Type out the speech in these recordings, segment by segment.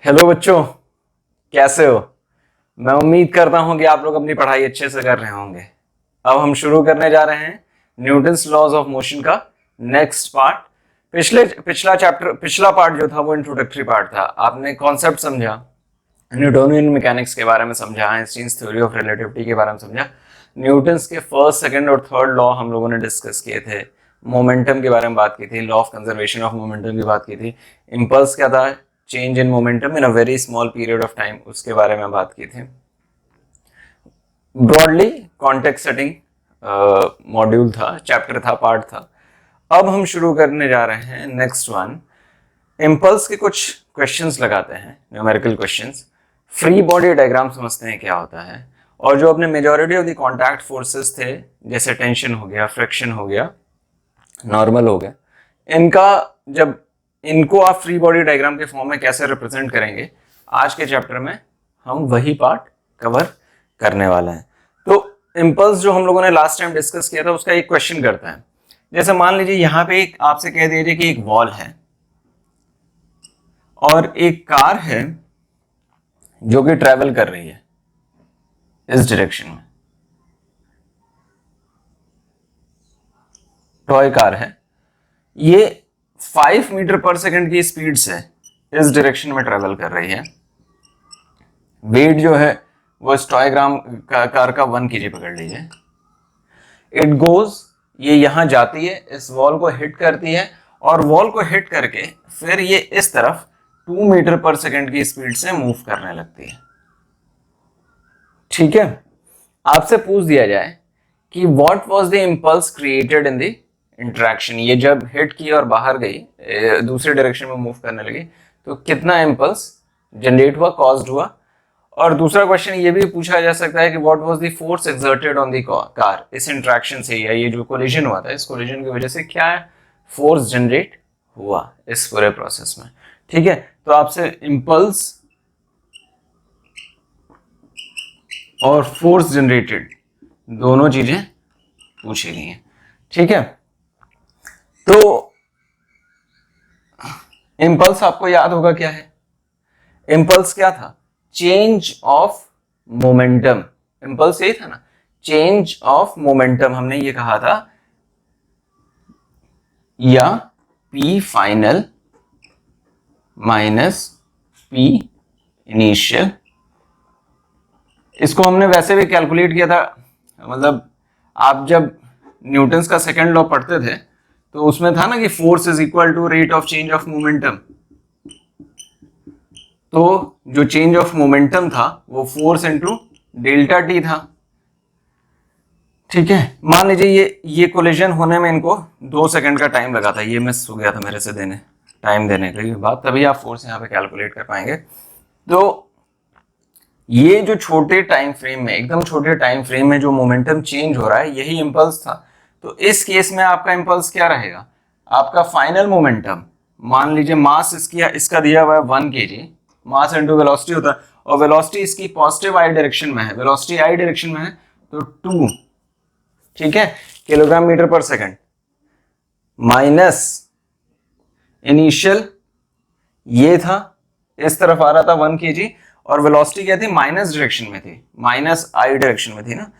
Hello बच्चों, कैसे हो। मैं उम्मीद करता हूं कि आप लोग अपनी पढ़ाई अच्छे से कर रहे होंगे। अब हम शुरू करने जा रहे हैं न्यूटन्स लॉज ऑफ मोशन का नेक्स्ट पार्ट। पिछला पार्ट जो था वो इंट्रोडक्टरी पार्ट था। आपने कॉन्सेप्ट समझा, न्यूटोनियन मैकेनिक्स के बारे में समझा, आइंस्टीन्स थ्योरी ऑफ रिलेटिविटी के बारे में समझा, न्यूटन्स के फर्स्ट, सेकंड और थर्ड लॉ हम लोगों ने डिस्कस किए थे, मोमेंटम के बारे में बात की थी, law of conservation of momentum की बात की थी, इम्पल्स क्या था, change in momentum in a very small period of time, उसके बारे में बात की थी। ब्रॉडली कॉन्टेक्स्ट सेटिंग मॉड्यूल था, चैप्टर था, पार्ट था। अब हम शुरू करने जा रहे हैं नेक्स्ट वन। इम्पल्स के कुछ क्वेश्चंस लगाते हैं, numerical questions. Free body diagram समझते हैं क्या होता है, और जो अपने majority of the contact forces थे, जैसे टेंशन हो गया, फ्रिक्शन हो गया, नॉर्मल हो गया, इनको आप फ्री बॉडी डायग्राम के फॉर्म में कैसे रिप्रेजेंट करेंगे, आज के चैप्टर में हम वही पार्ट कवर करने वाले हैं। तो इम्पल्स जो हम लोगों ने लास्ट टाइम डिस्कस किया था, उसका एक क्वेश्चन करता है। जैसे मान लीजिए यहाँ पे एक आपसे कह दीजिए कि एक वॉल है और एक कार है जो कि ट्रेवल कर रही है इस डायरेक्शन में। टॉय कार है, ये 5 मीटर पर सेकंड की स्पीड से इस डायरेक्शन में ट्रेवल कर रही है। वेट जो है वो इस टॉय कार का 1 kg पकड़ लीजिए। इट गोज, ये यहां जाती है, इस वॉल को हिट करती है, और वॉल को हिट करके फिर ये इस तरफ 2 मीटर पर सेकंड की स्पीड से मूव करने लगती है। ठीक है, आपसे पूछ दिया जाए कि what was the impulse created in the interaction, ये जब हिट की और बाहर गई, दूसरे डायरेक्शन में मूव करने लगी, तो कितना इंपल्स जनरेट हुआ, कॉज्ड हुआ। और दूसरा क्वेश्चन ये भी पूछा जा सकता है कि what was the force exerted on the car, इस इंटरेक्शन से, या ये जो कोलिजन हुआ था, इस कोलिजन की वजह से क्या फोर्स जनरेट हुआ इस पूरे प्रोसेस में। ठीक है, तो आपसे इंपल्स और फोर्स जनरेटेड दोनों चीजें पूछी गई हैं। ठीक है, तो इंपल्स आपको याद होगा क्या है। इंपल्स क्या था, चेंज ऑफ मोमेंटम। इंपल्स यही था ना, चेंज ऑफ मोमेंटम। हमने ये कहा था, या P final minus P initial. इसको हमने वैसे भी कैलकुलेट किया था, मतलब आप जब न्यूटन्स का सेकंड लॉ पढ़ते थे तो उसमें था ना कि force is equal to rate of change of momentum. तो जो चेंज ऑफ मोमेंटम था वो फोर्स इनटू डेल्टा टी था। ठीक है, मान लीजिए ये कोलिजन होने में इनको 2 सेकंड का टाइम लगा था, ये मिस हो गया था मेरे से टाइम देने की बात, तभी आप फोर्स यहाँ पे कैलकुलेट कर पाएंगे। तो ये जो छोटे टाइम फ्रेम में, एकदम छोटे टाइम फ्रेम में जो मोमेंटम चेंज हो रहा है, यही इंपल्स था। तो इस केस में आपका इंपल्स क्या रहेगा, आपका फाइनल मोमेंटम, मान लीजिए मास इसका दिया हुआ है 1 kg, मास इनटू वेलोसिटी होता है, और वेलोसिटी इसकी पॉजिटिव आई डायरेक्शन में है, वेलोसिटी आई डायरेक्शन में है, तो 2, ठीक है, किलोग्राम मीटर पर सेकंड, माइनस इनिशियल ये था, इस तरफ आ रहा था 1 kg, और वेलोसिटी क्या थी, माइनस डायरेक्शन में थी, माइनस आई डायरेक्शन में थी ना,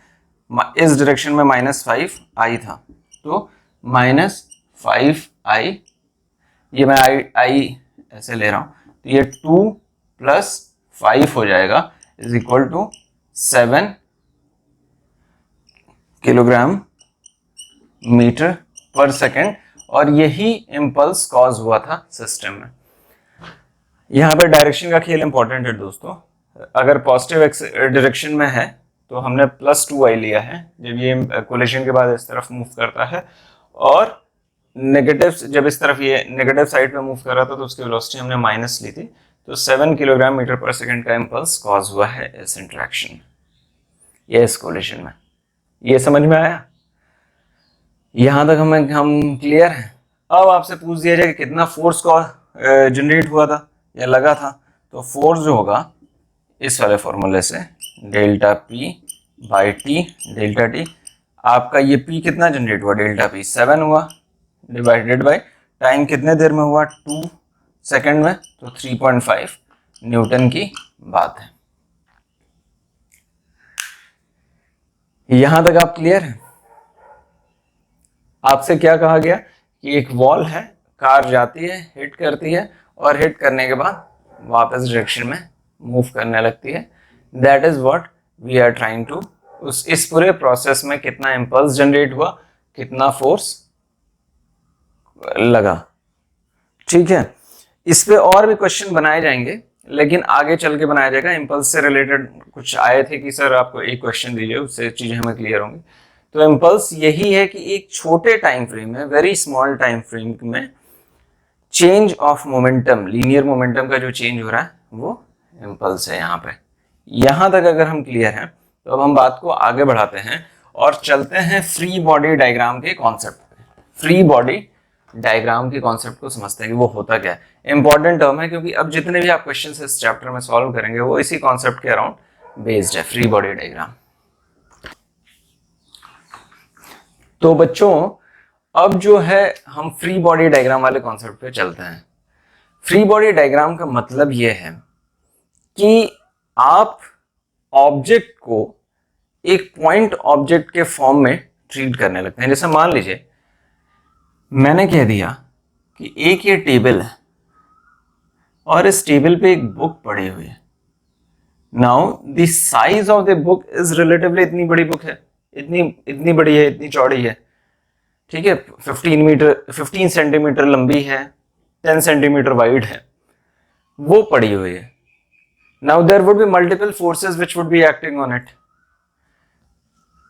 इस डायरेक्शन में -5i था, तो -5i, ये मैं आई ऐसे ले रहा हूं, तो ये 2 + 5 हो जाएगा, is equal to 7 kilogram metre per second. और यही इंपल्स कॉज हुआ था सिस्टम में। यहाँ पे डायरेक्शन का खेल इंपॉर्टेंट है दोस्तों। अगर पॉजिटिव डायरेक्शन में है तो हमने +2i लिया है, जब ये कोलिजन के बाद इस तरफ मूव करता है, और नेगेटिव, जब इस तरफ ये नेगेटिव साइड पे मूव कर रहा था तो उसकी वेलोसिटी हमने माइनस ली थी। तो 7 किलोग्राम मीटर पर सेकंड का इंपल्स कॉज हुआ है इस इंटरेक्शन में, ये इस कोलिजन में। ये समझ में आया, यहां तक हम क्लियर हैं। अब आपसे पूछ दिया जाए कि कितना फोर्स को जनरेट हुआ था या लगा था, तो फोर्स जो होगा इस वाले फॉर्मूले से, delta P by T, delta T, आपका ये P कितना जनरेट हुआ, डेल्टा P 7 हुआ, डिवाइडेड बाई टाइम कितने देर में हुआ, 2 सेकंड में, तो 3.5, न्यूटन की बात है। यहां तक आप क्लियर है? आपसे क्या कहा गया कि एक वॉल है, कार जाती है, हिट करती है और हिट करने के बाद वापस डायरेक्शन में मूव करने लगती है। That is what we are trying to, इस पूरे प्रोसेस में कितना इंपल्स जनरेट हुआ, कितना फोर्स लगा। ठीक है, इस पे और भी क्वेश्चन बनाए जाएंगे, लेकिन आगे चल के बनाया जाएगा। इंपल्स से रिलेटेड कुछ आए थे कि सर आपको एक क्वेश्चन दीजिए, उससे चीजें हमें क्लियर होंगी। तो इंपल्स यही है कि एक छोटे टाइम फ्रेम में, वेरी स्मॉल टाइम फ्रेम में change of momentum, linear momentum का जो चेंज हो रहा है वो इंपल्स है यहाँ पे। यहां तक अगर हम क्लियर हैं तो अब हम बात को आगे बढ़ाते हैं और चलते हैं फ्री बॉडी डायग्राम के कॉन्सेप्ट पे। फ्री बॉडी डायग्राम के कॉन्सेप्ट को समझते हैं कि वो होता क्या है। इंपॉर्टेंट टर्म है क्योंकि अब जितने भी आप क्वेश्चन इस चैप्टर में सॉल्व करेंगे वो इसी कॉन्सेप्ट के अराउंड बेस्ड है, फ्री बॉडी डायग्राम। तो बच्चों अब जो है हम फ्री बॉडी डायग्राम वाले कॉन्सेप्ट पे चलते हैं। फ्री बॉडी डायग्राम का मतलब यह है कि आप ऑब्जेक्ट को एक पॉइंट ऑब्जेक्ट के फॉर्म में ट्रीट करने लगते हैं। जैसे मान लीजिए मैंने कह दिया कि एक ये टेबल है और इस टेबल पे एक बुक पड़ी हुई है। Now the size of the book is relatively, इतनी बड़ी बुक है, इतनी बड़ी है, इतनी चौड़ी है, ठीक है, 15 सेंटीमीटर लंबी है, 10 सेंटीमीटर वाइड है, वो पड़ी हुई है। Now there would be multiple forces which would be acting on it.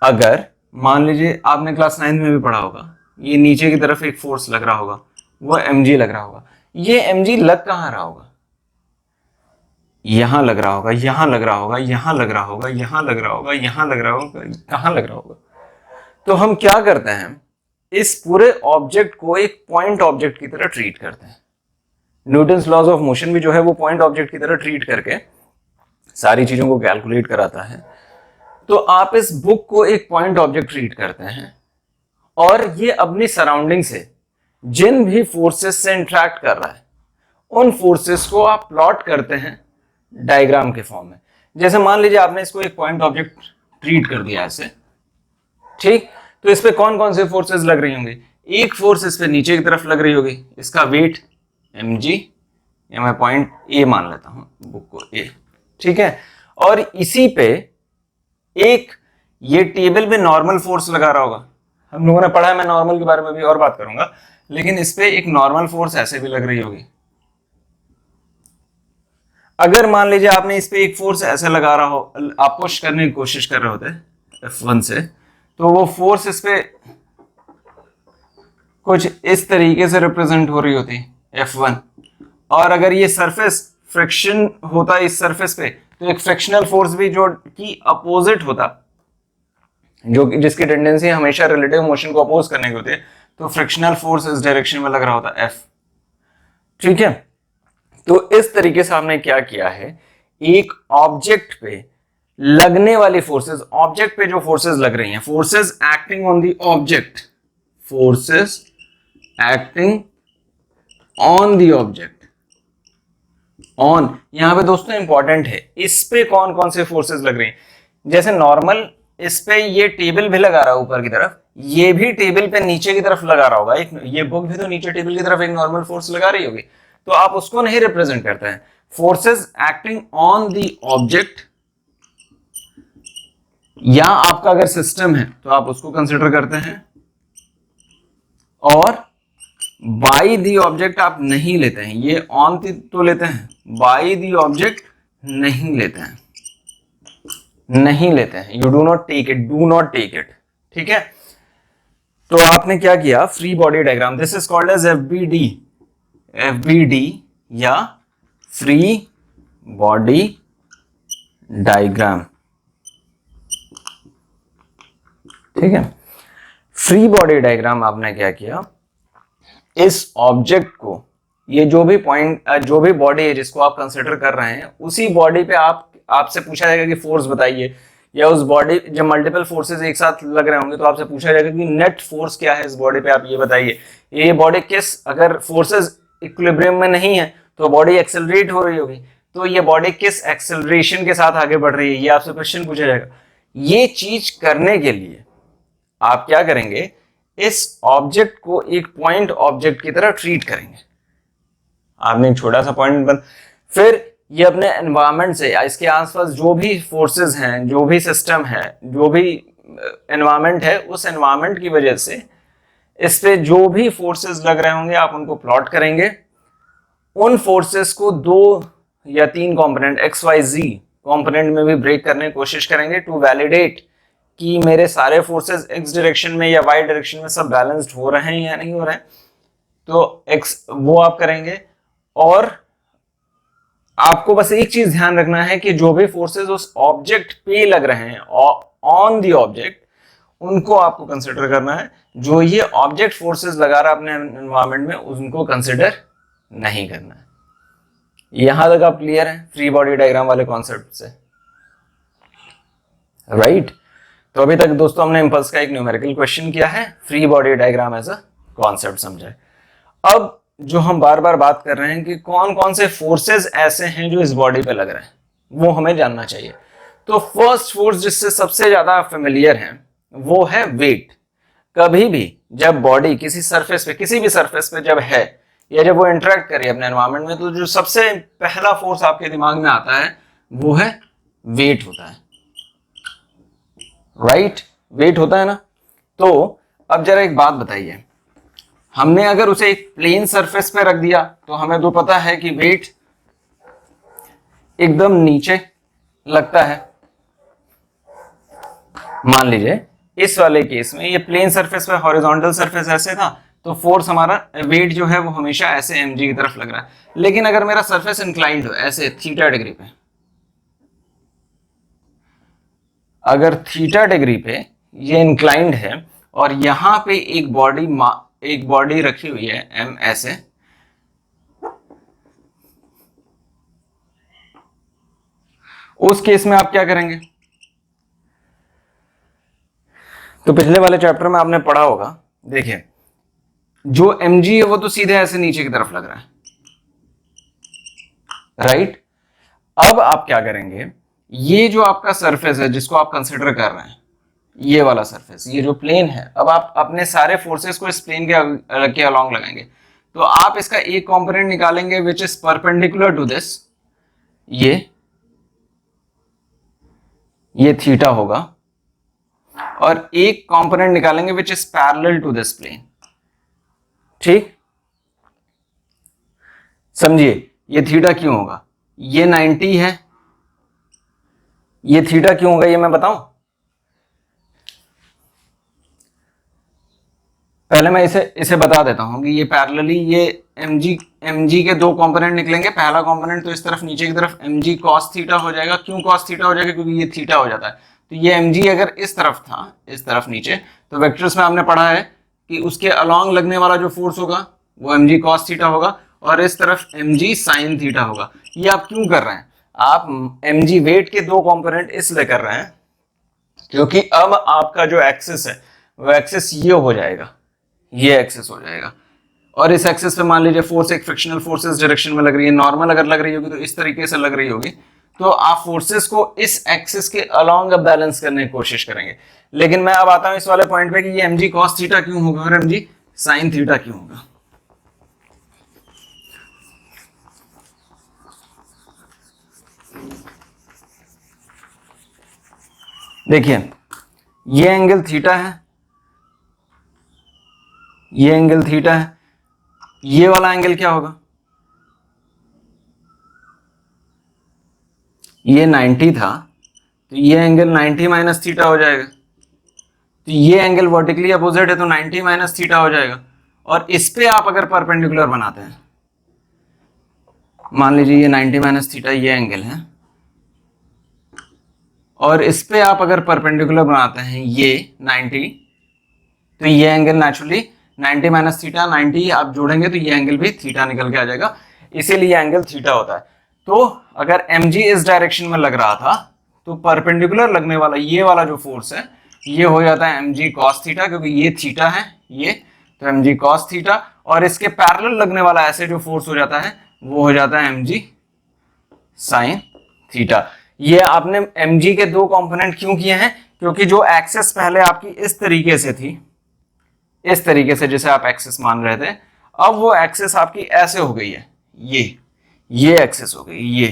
अगर मान लीजिए आपने क्लास 9 में भी पढ़ा होगा, ये नीचे की तरफ एक फोर्स लग रहा होगा, वो mg लग रहा होगा। ये mg लग कहां रहा होगा? यहां लग रहा होगा, यहां लग रहा होगा, यहां लग रहा होगा, यहां लग रहा होगा, यहां लग रहा होगा, कहां लग रहा होगा? तो हम क्या करते हैं, इस पूरे ऑब्जेक्ट को एक पॉइंट ऑब्जेक्ट की तरह ट्रीट करते हैं। न्यूटन्स लॉज ऑफ मोशन भी जो है वो पॉइंट ऑब्जेक्ट की तरह ट्रीट करके सारी चीजों को कैलकुलेट कराता है। तो आप इस बुक को एक पॉइंट ऑब्जेक्ट ट्रीट करते हैं और ये अपनी सराउंडिंग से जिन भी फोर्सेस से इंटरेक्ट कर रहा है उन फोर्सेस को आप प्लॉट करते हैं डायग्राम के फॉर्म में। जैसे मान लीजिए आपने इसको एक पॉइंट ऑब्जेक्ट ट्रीट कर दिया ऐसे, ठीक, तो इस पे कौन कौन से फोर्सेस लग रही होंगी? एक फोर्स इस पे नीचे की तरफ लग रही होगी, इसका वेट mg, या मैं पॉइंट ए मान लेता हूं बुक को ए, ठीक है। और इसी पे एक ये टेबल में नॉर्मल फोर्स लगा रहा होगा। हम लोगों ने पढ़ा है, मैं नॉर्मल के बारे में भी और बात करूंगा, लेकिन इस पे एक नॉर्मल फोर्स ऐसे भी लग रही होगी। अगर मान लीजिए आपने इस पे एक फोर्स ऐसे लगा रहा हो, आप पुश करने की कोशिश कर रहे होते F1 से, तो वो फोर्स इस पे कुछ इस तरीके से रिप्रेजेंट हो रही होती F1। और अगर ये सरफेस फ्रिक्शन होता इस सरफेस पे, तो एक फ्रिक्शनल फोर्स भी जो कि अपोजिट होता, जो जिसकी टेंडेंसी हमेशा रिलेटिव मोशन को अपोज करने की होती है, तो फ्रिक्शनल फोर्स इस डायरेक्शन में लग रहा होता F, ठीक है। तो इस तरीके से हमने क्या किया है, एक ऑब्जेक्ट पे लगने वाली फोर्सेस, ऑब्जेक्ट पे जो फोर्सेस लग रही हैं, forces acting on the object, forces acting on the object, on यहां पे दोस्तों इंपॉर्टेंट है, इस पे कौन कौन से फोर्सेस लग रही हैं। जैसे नॉर्मल इस पे ये टेबल भी लगा रहा है ऊपर की तरफ, ये भी टेबल पे नीचे की तरफ लगा रहा होगा, एक ये बुक भी तो नीचे टेबल की तरफ एक नॉर्मल फोर्स लगा रही होगी, तो आप उसको नहीं रिप्रेजेंट करते हैं। Forces acting on the object, या आपका अगर सिस्टम है तो आप उसको कंसिडर करते हैं, और बाई दी ऑब्जेक्ट आप नहीं लेते हैं। ये ऑन तो लेते हैं, बाई दी ऑब्जेक्ट नहीं लेते हैं, नहीं लेते हैं। You do not take it, do not take it, ठीक है। तो आपने क्या किया, free body diagram, this is called as FBD, FBD या फ्री बॉडी डायग्राम, ठीक है। फ्री बॉडी डायग्राम आपने क्या किया, इस ऑब्जेक्ट को, ये जो भी पॉइंट, जो भी बॉडी है जिसको आप कंसिडर कर रहे हैं, उसी बॉडी पे आपसे पूछा जाएगा कि फोर्स बताइए, या उस बॉडी, जब मल्टीपल फोर्सेस एक साथ लग रहे होंगे तो आपसे पूछा जाएगा कि नेट फोर्स क्या है इस बॉडी पे, आप ये बताइए। ये बॉडी किस, अगर फोर्सेस इक्विलिब्रियम में नहीं है तो बॉडी एक्सेलरेट हो रही होगी, तो ये बॉडी किस एक्सेलरेशन के साथ आगे बढ़ रही है, ये आपसे क्वेश्चन पूछा जाएगा। ये चीज करने के लिए आप क्या करेंगे, इस ऑब्जेक्ट को एक पॉइंट ऑब्जेक्ट की तरह ट्रीट करेंगे। आपने एक छोटा सा पॉइंट बन, फिर ये अपने एनवायरनमेंट से, इसके आसपास जो भी फोर्सेस हैं, जो भी सिस्टम है, जो भी एनवायरनमेंट है, उस एनवायरनमेंट की वजह से इस पे जो भी फोर्सेस लग रहे होंगे आप उनको प्लॉट करेंगे। उन फोर्सेस को 2 या 3 कंपोनेंट XYZ कंपोनेंट में भी ब्रेक करने की कोशिश करेंगे टू वैलिडेट कि मेरे सारे फोर्सेस x डायरेक्शन में या y डायरेक्शन में सब बैलेंस्ड हो रहे हैं या नहीं हो रहे हैं। तो x वो आप करेंगे, और आपको बस एक चीज ध्यान रखना है कि जो भी फोर्सेस उस ऑब्जेक्ट पे लग रहे हैं ऑन दी ऑब्जेक्ट, उनको आपको कंसिडर करना है। जो ये ऑब्जेक्ट फोर्सेस लगा रहा है अपने एनवायरनमेंट में, उनको कंसिडर नहीं करना है। यहां तक आप क्लियर है फ्री बॉडी डायग्राम वाले कॉन्सेप्ट से, राइट? तो अभी तक दोस्तों हमने इंपल्स का एक न्यूमेरिकल क्वेश्चन किया है, free body diagram as a concept समझे। अब जो हम बार बार बात कर रहे हैं कि कौन कौन से फोर्सेस ऐसे हैं जो इस बॉडी पे लग रहे हैं, वो हमें जानना चाहिए। तो फर्स्ट फोर्स जिससे सबसे ज्यादा फेमिलियर है वो है वेट। कभी भी जब बॉडी किसी सरफेस पे, किसी भी सरफेस पे जब है, या जब वो इंटरेक्ट करे अपने एनवायरनमेंट में, तो जो सबसे पहला फोर्स आपके दिमाग में आता है वो है वेट होता है, राइट? वेट होता है ना। तो अब जरा एक बात बताइए, हमने अगर उसे एक प्लेन सरफेस पे रख दिया तो हमें तो पता है कि वेट एकदम नीचे लगता है। मान लीजिए इस वाले केस में ये प्लेन सरफेस पे, हॉरिजॉन्टल सरफेस ऐसे था, तो फोर्स हमारा वेट जो है वो हमेशा ऐसे mg की तरफ लग रहा है। लेकिन अगर मेरा सरफेस इंक्लाइंड हो ऐसे थीटा डिग्री पे, अगर थीटा डिग्री पे ये इंक्लाइंड है और यहां पे एक बॉडी रखी हुई है m ऐसे, उस केस में आप क्या करेंगे? तो पिछले वाले चैप्टर में आपने पढ़ा होगा, देखिए जो mg है वो तो सीधे ऐसे नीचे की तरफ लग रहा है, राइट? अब आप क्या करेंगे, ये जो आपका सरफेस है जिसको आप कंसिडर कर रहे हैं, ये वाला सरफेस, ये जो प्लेन है, अब आप अपने सारे फोर्सेस को इस प्लेन के अलोंग लगाएंगे। तो आप इसका एक कंपोनेंट निकालेंगे which is perpendicular to this, ये थीटा होगा, और एक कंपोनेंट निकालेंगे which is parallel to this plane. ठीक, समझिए ये थीटा क्यों होगा, ये 90 है, ये थीटा क्यों होगा ये मैं बताऊं? पहले मैं इसे बता देता हूं कि ये पैरेलली ये mg के 2 कंपोनेंट निकलेंगे। पहला कंपोनेंट तो इस तरफ नीचे की तरफ mg cos थीटा हो जाएगा। क्यों cos थीटा हो जाएगा? क्योंकि ये थीटा हो जाता है। तो ये mg अगर इस तरफ था, इस तरफ नीचे, तो वेक्टर्स में आपने पढ़ा है कि उसके अलोंग लगने वाला जो फोर्स होगा वो mg cos थीटा होगा, और इस तरफ mg sin थीटा होगा। ये आप क्यों कर रहे हैं? आप mg वेट के 2 कंपोनेंट इसलिए कर रहे हैं क्योंकि अब आपका जो एक्सिस है वो एक्सिस ये हो जाएगा, ये एक्सिस हो जाएगा, और इस एक्सिस पे मान लीजिए फोर्स एक फ्रिक्शनल फोर्सेस डायरेक्शन में लग रही है। नॉर्मल अगर लग रही होगी तो इस तरीके से लग रही होगी, तो आप फोर्सेस को इस एक्सिस के अलोंग अब बैलेंस करने की कोशिश करेंगे। लेकिन मैं अब आता हूं इस वाले पॉइंट पे कि ये mg cos थीटा क्यों होगा और mg sin थीटा क्यों होगा। देखिए ये एंगल थीटा है, ये एंगल थीटा है, ये वाला एंगल क्या होगा? ये 90 था, तो ये एंगल 90 माइनस थीटा हो जाएगा। तो ये एंगल वर्टिकली अपोजिट है तो 90 माइनस थीटा हो जाएगा। और इस पे आप अगर परपेंडिकुलर बनाते हैं, मान लीजिए ये 90 माइनस थीटा ये एंगल है, और इस पे आप अगर परपेंडिकुलर बनाते हैं ये 90, तो ये एंगल नेचुरली 90 माइनस थीटा, 90 आप जोड़ेंगे तो ये एंगल भी थीटा निकल के आ जाएगा, इसीलिए एंगल थीटा होता है। तो अगर mg इस डायरेक्शन में लग रहा था तो परपेंडिकुलर लगने वाला ये वाला जो फोर्स है ये हो जाता है mg cos थीटा, क्योंकि ये थीटा है ये, तो mg cos थीटा, और इसके पैरेलल लगने वाला ऐसे जो फोर्स हो जाता है वो हो जाता है mg साइन थीटा। ये आपने mg के दो कंपोनेंट क्यों किए हैं? क्योंकि जो एक्सेस पहले आपकी इस तरीके से थी, इस तरीके से जिसे आप एक्सेस मान रहे थे, अब वो एक्सेस आपकी ऐसे हो गई है, ये एक्सेस हो गई ये।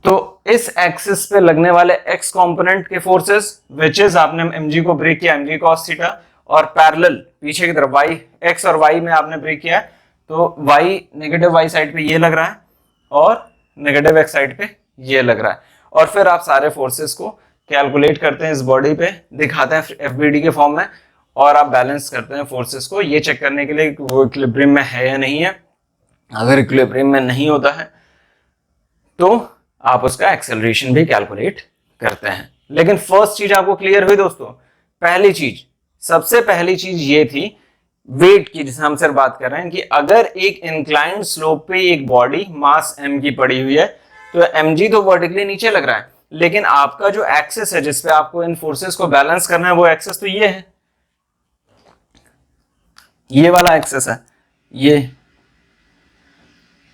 तो इस एक्सिस पे लगने वाले x कंपोनेंट के फोर्सेस विच इज आपने mg को ब्रेक किया mg cos थीटा, और पैरेलल पीछे की तरफ y x और y में आपने ब्रेक किया है, तो y नेगेटिव y साइड पे ये लग रहा है और नेगेटिव x साइड पे ये लग रहा है। और फिर आप सारे फोर्सेस को कैलकुलेट करते हैं, इस बॉडी पे दिखाते हैं एफबीडी के फॉर्म में, और आप बैलेंस करते हैं फोर्सेस को, ये चेक करने के लिए कि वो इक्विलिब्रियम में है या नहीं है। अगर इक्विलिब्रियम में नहीं होता है तो आप उसका एक्सेलरेशन भी कैलकुलेट करते हैं। लेकिन फर्स्ट चीज आपको क्लियर हुई दोस्तों? पहली चीज, सबसे पहली चीज ये थी वेट की, जिसे हम सिर्फ बात कर रहे हैं कि अगर एक इंक्लाइंड स्लोप पे एक बॉडी मास m की पड़ी हुई है तो mg तो वर्टिकली नीचे लग रहा है, लेकिन आपका जो एक्सेस है जिसपे आपको इन फोर्सेस को बैलेंस करना है, वो एक्सेस तो ये है, ये वाला एक्सेस है ये।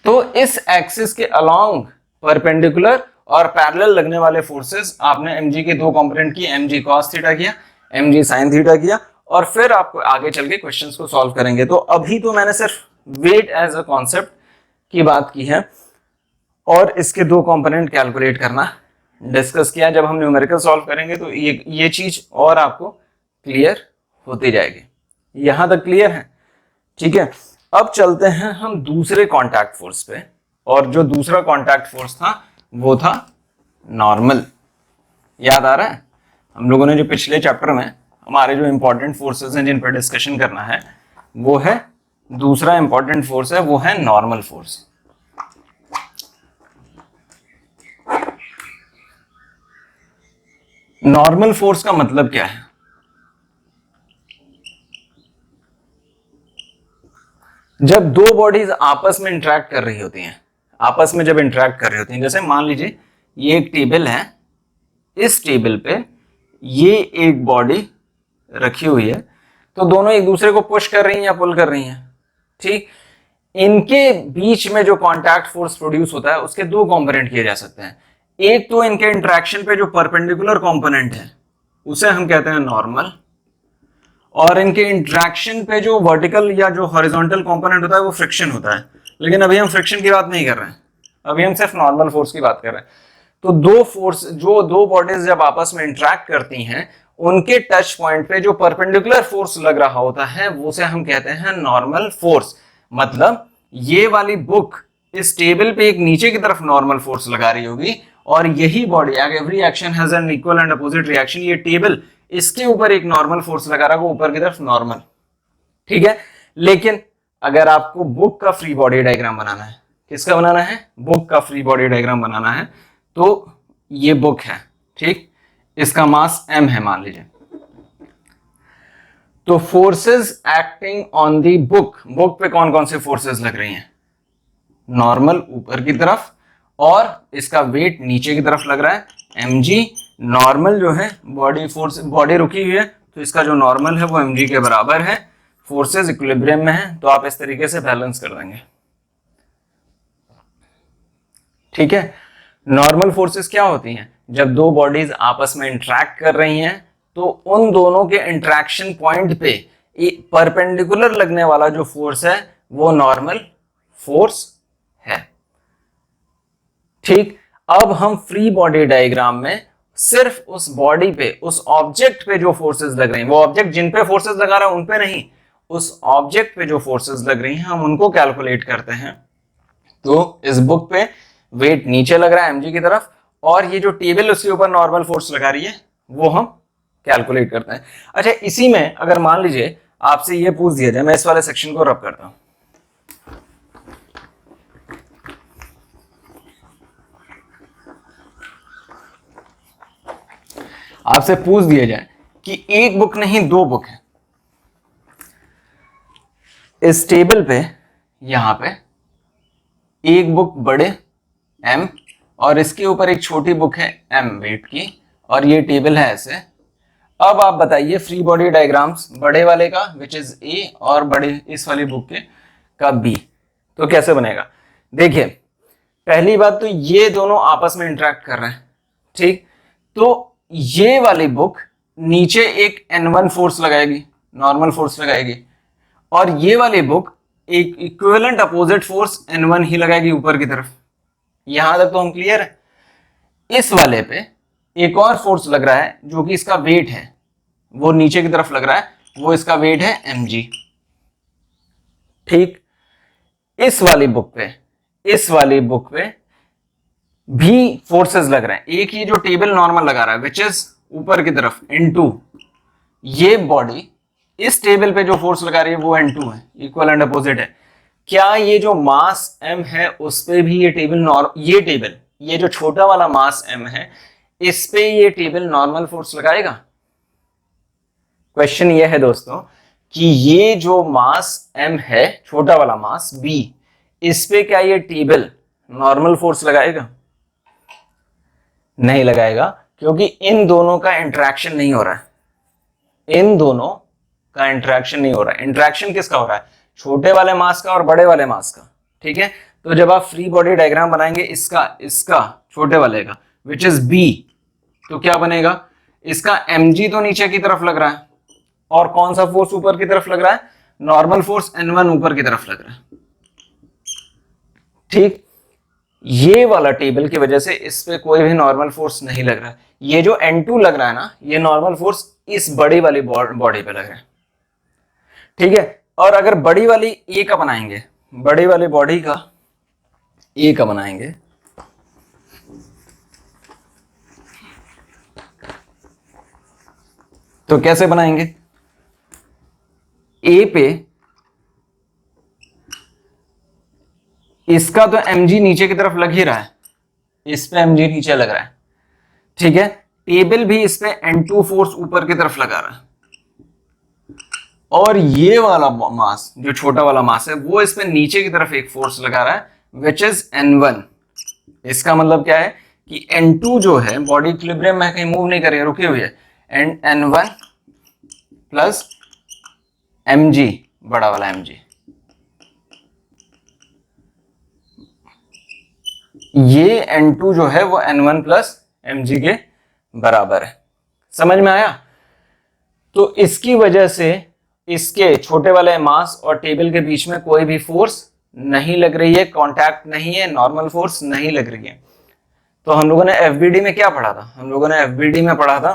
तो इस एक्सिस के अलोंग परपेंडिकुलर और पैरेलल लगने वाले फोर्सेस आपने mg के दो कंपोनेंट किए, mg cos थीटा किया, mg sin थीटा किया, और फिर आपको आगे चल के क्वेश्चंस को सॉल्व करेंगे। तो अभी तो मैंने सिर्फ वेट एज अ कॉन्सेप्ट की बात की है और इसके दो कंपोनेंट कैलकुलेट करना डिस्कस किया। जब हम न्यूमेरिकल सॉल्व करेंगे तो ये चीज और आपको क्लियर होती जाएगी। यहां तक क्लियर है? ठीक है, अब चलते हैं हम दूसरे कॉन्टैक्ट फोर्स पे, और जो दूसरा कॉन्टैक्ट फोर्स था वो था नॉर्मल। याद आ रहा है? हम लोगों ने जो पिछले चैप्टर में हमारे जो इंपॉर्टेंट फोर्सेस हैं जिन पर डिस्कशन करना है, वो है दूसरा इंपॉर्टेंट फोर्स है, वो है नॉर्मल फोर्स। नॉर्मल फोर्स का मतलब क्या है? जब दो बॉडीज आपस में इंटरेक्ट कर रही होती हैं, आपस में जब इंटरेक्ट कर रही होती हैं, जैसे मान लीजिए ये एक टेबल है, इस टेबल पे ये एक बॉडी रखी हुई है, तो दोनों एक दूसरे को पुश कर रही हैं या पुल कर रही हैं, ठीक। इनके बीच में जो कॉन्टैक्ट फोर्स प्रोड्यूस होता है उसके दो कंपोनेंट किए जा सकते हैं। एक तो इनके इंटरेक्शन पे जो परपेंडिकुलर कंपोनेंट है उसे हम कहते हैं नॉर्मल, और इनके इंटरेक्शन पे जो वर्टिकल या जो हॉरिजॉन्टल कंपोनेंट होता है वो फ्रिक्शन होता है। लेकिन अभी हम फ्रिक्शन की बात नहीं कर रहे हैं, अभी हम सिर्फ नॉर्मल फोर्स की बात कर रहे हैं। तो दो बॉडीज जब आपस में इंटरेक्ट करती हैं, उनके टच पॉइंट पे जो परपेंडिकुलर फोर्स लग रहा होता है उसे हम कहते हैं नॉर्मल फोर्स। मतलब ये वाली बुक इस टेबल पे एक नीचे की तरफ नॉर्मल फोर्स लगा रही होगी, और यही body, every action has an equal and opposite reaction, ये टेबल इसके ऊपर एक नॉर्मल फोर्स लगा रहा है, ऊपर की तरफ नॉर्मल, ठीक है। लेकिन अगर आपको बुक का फ्री बॉडी डायग्राम बनाना है, किसका बनाना है? बुक का फ्री बॉडी डायग्राम बनाना है, तो ये बुक है, ठीक, इसका मास m है मान लीजिए। तो forces acting on the book, book पे कौन कौन से फोर्सेस लग रही हैं? नॉर्मल ऊपर की तरफ, और इसका वेट नीचे की तरफ लग रहा है mg। नॉर्मल जो है बॉडी फोर्स, बॉडी रुकी हुई है तो इसका जो नॉर्मल है वो mg के बराबर है, फोर्सेस इक्विलिब्रियम में है, तो आप इस तरीके से बैलेंस कर देंगे, ठीक है। नॉर्मल फोर्सेस क्या होती हैं? जब दो बॉडीज आपस में इंटरेक्ट कर रही हैं तो उन दोनों के इंटरेक्शन पॉइंट पे परपेंडिकुलर लगने वाला जो फोर्स है वो नॉर्मल फोर्स है, ठीक। अब हम फ्री बॉडी डायग्राम में सिर्फ उस बॉडी पे, उस ऑब्जेक्ट पे जो फोर्सेस लग रही हैं, वो ऑब्जेक्ट जिन पे फोर्सेस लगा रहा है उन पे नहीं, उस ऑब्जेक्ट पे जो फोर्सेस लग रही हैं हम उनको कैलकुलेट करते हैं। तो इस बुक पे वेट नीचे लग रहा है mg की तरफ, और ये जो टेबल उसके ऊपर नॉर्मल फोर्स लगा रही है वो हम कैलकुलेट करते हैं। अच्छा, इसी में अगर मान लीजिए आपसे ये पूछ दिया जाए, मैं इस वाले सेक्शन को रब करता हूं, आपसे पूछ दिया जाए कि एक बुक नहीं दो बुक है, इस टेबल पे यहां पे एक बुक बड़े m और इसके ऊपर एक छोटी बुक है m वेट की, और ये टेबल है ऐसे। अब आप बताइए फ्री बॉडी डायग्राम्स बड़े वाले का विच इज a और बड़े इस वाली बुक के का b, तो कैसे बनेगा? देखिए पहली बात तो ये दोनों आपस में इंटरेक्ट कर रहे हैं, ठीक। तो ये वाली बुक नीचे एक N1 फोर्स लगाएगी, नॉर्मल फोर्स लगाएगी, और ये वाली बुक एक इक्विवेलेंट अपोजिट फोर्स N1 ही लगाएगी ऊपर की तरफ। यहां तक तो हम क्लियर है। इस वाले पे एक और फोर्स लग रहा है जो कि इसका वेट है, वो नीचे की तरफ लग रहा है, वो इसका वेट है mg, ठीक। इस वाली बुक पे भी फोर्सेस लग रहे हैं। एक ये जो टेबल नॉर्मल लगा रहा है विच इज ऊपर की तरफ N2, ये बॉडी इस टेबल पे जो फोर्स लगा रही है वो N2 है, इक्वल एंड अपोजिट है। क्या ये जो मास m है उस पे भी ये जो छोटा वाला मास m है इस पे ये टेबल नॉर्मल फोर्स लगाएगा? क्वेश्चन ये है दोस्तों कि ये जो मास m है, छोटा वाला मास b, इस पे क्या ये टेबल नॉर्मल फोर्स लगाएगा? नहीं लगाएगा, क्योंकि इन दोनों का इंटरेक्शन नहीं हो रहा है। इंटरेक्शन किसका हो रहा है? छोटे वाले मास का और बड़े वाले मास का, ठीक है। तो जब आप फ्री बॉडी डायग्राम बनाएंगे इसका छोटे वाले का विच इज b, तो क्या बनेगा? इसका mg तो नीचे की तरफ लग रहा है, और कौन सा फोर्स ऊपर की तरफ लग रहा है? नॉर्मल फोर्स N1 ऊपर की तरफ लग रहा है, ठीक। ये वाला टेबल की वजह से इस पे कोई भी नॉर्मल फोर्स नहीं लग रहा है। ये जो N2 लग रहा है ना, ये नॉर्मल फोर्स इस बड़ी वाली बॉडी पे लग रहा है, ठीक है। और अगर बड़ी वाली A का बनाएंगे, बड़ी वाली बॉडी का A का बनाएंगे, तो कैसे बनाएंगे? A पे इसका तो mg नीचे की तरफ लग ही रहा है, इस पे mg नीचे लग रहा है, ठीक है। टेबल भी इस पे N2 फोर्स ऊपर की तरफ लगा रहा है, और ये वाला मास जो छोटा वाला मास है वो इस पे नीचे की तरफ एक फोर्स लगा रहा है विच इज N1। इसका मतलब क्या है कि N2 जो है बॉडी इक्विलिब्रियम में कहीं मूव नहीं कर रही है, रुकी हुई है, एंड N1 प्लस mg, बड़ा वाला mg, ये N2 जो है वो N1 प्लस mg के बराबर है। समझ में आया? तो इसकी वजह से इसके छोटे वाले मास और टेबल के बीच में कोई भी फोर्स नहीं लग रही है, कांटेक्ट नहीं है, नॉर्मल फोर्स नहीं लग रही है। तो हम लोगों ने एफबीडी में क्या पढ़ा था? हम लोगों ने एफबीडी में पढ़ा था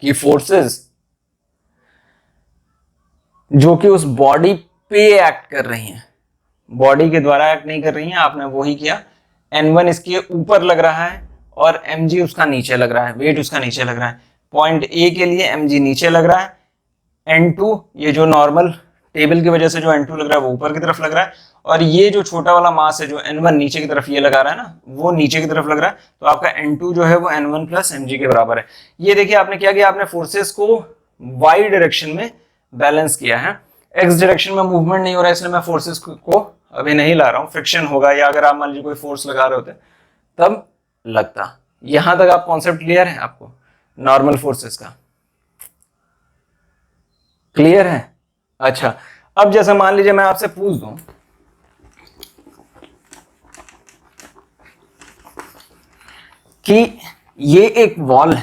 कि फोर्सेस जो कि उस बॉडी पे एक्ट कर रही हैं, बॉडी के द्वारा एक्ट नहीं कर रही हैं, आपने वही किया। N1 इसके ऊपर लग रहा है और mg उसका नीचे लग रहा है, वेट उसका नीचे लग रहा है। पॉइंट A के लिए mg नीचे लग रहा है, N2 ये जो नॉर्मल टेबल की वजह से जो N2 लग रहा है वो ऊपर की तरफ लग रहा है, और ये जो छोटा वाला मास है जो N1 नीचे की तरफ ये लगा रहा है ना, वो नीचे की तरफ लग रहा है। तो आपका N2 जो है वो N1 प्लस mg के बराबर है। ये देखिए आपने क्या किया, आपने फोर्सेस को y डायरेक्शन में बैलेंस किया है, x डायरेक्शन में मूवमेंट नहीं हो रहा है, इसलिए मैं फोर्सेस को अभी नहीं ला रहा हूँ। फ्रिक्शन होगा या अगर आप मान लीजिए कोई फोर्स लगा रहे होते तब लगता। यहां तक आप कॉन्सेप्ट क्लियर है? आपको नॉर्मल फोर्सेस का क्लियर है? अच्छा, अब जैसे मान लीजिए मैं आपसे पूछ दूं कि ये एक वॉल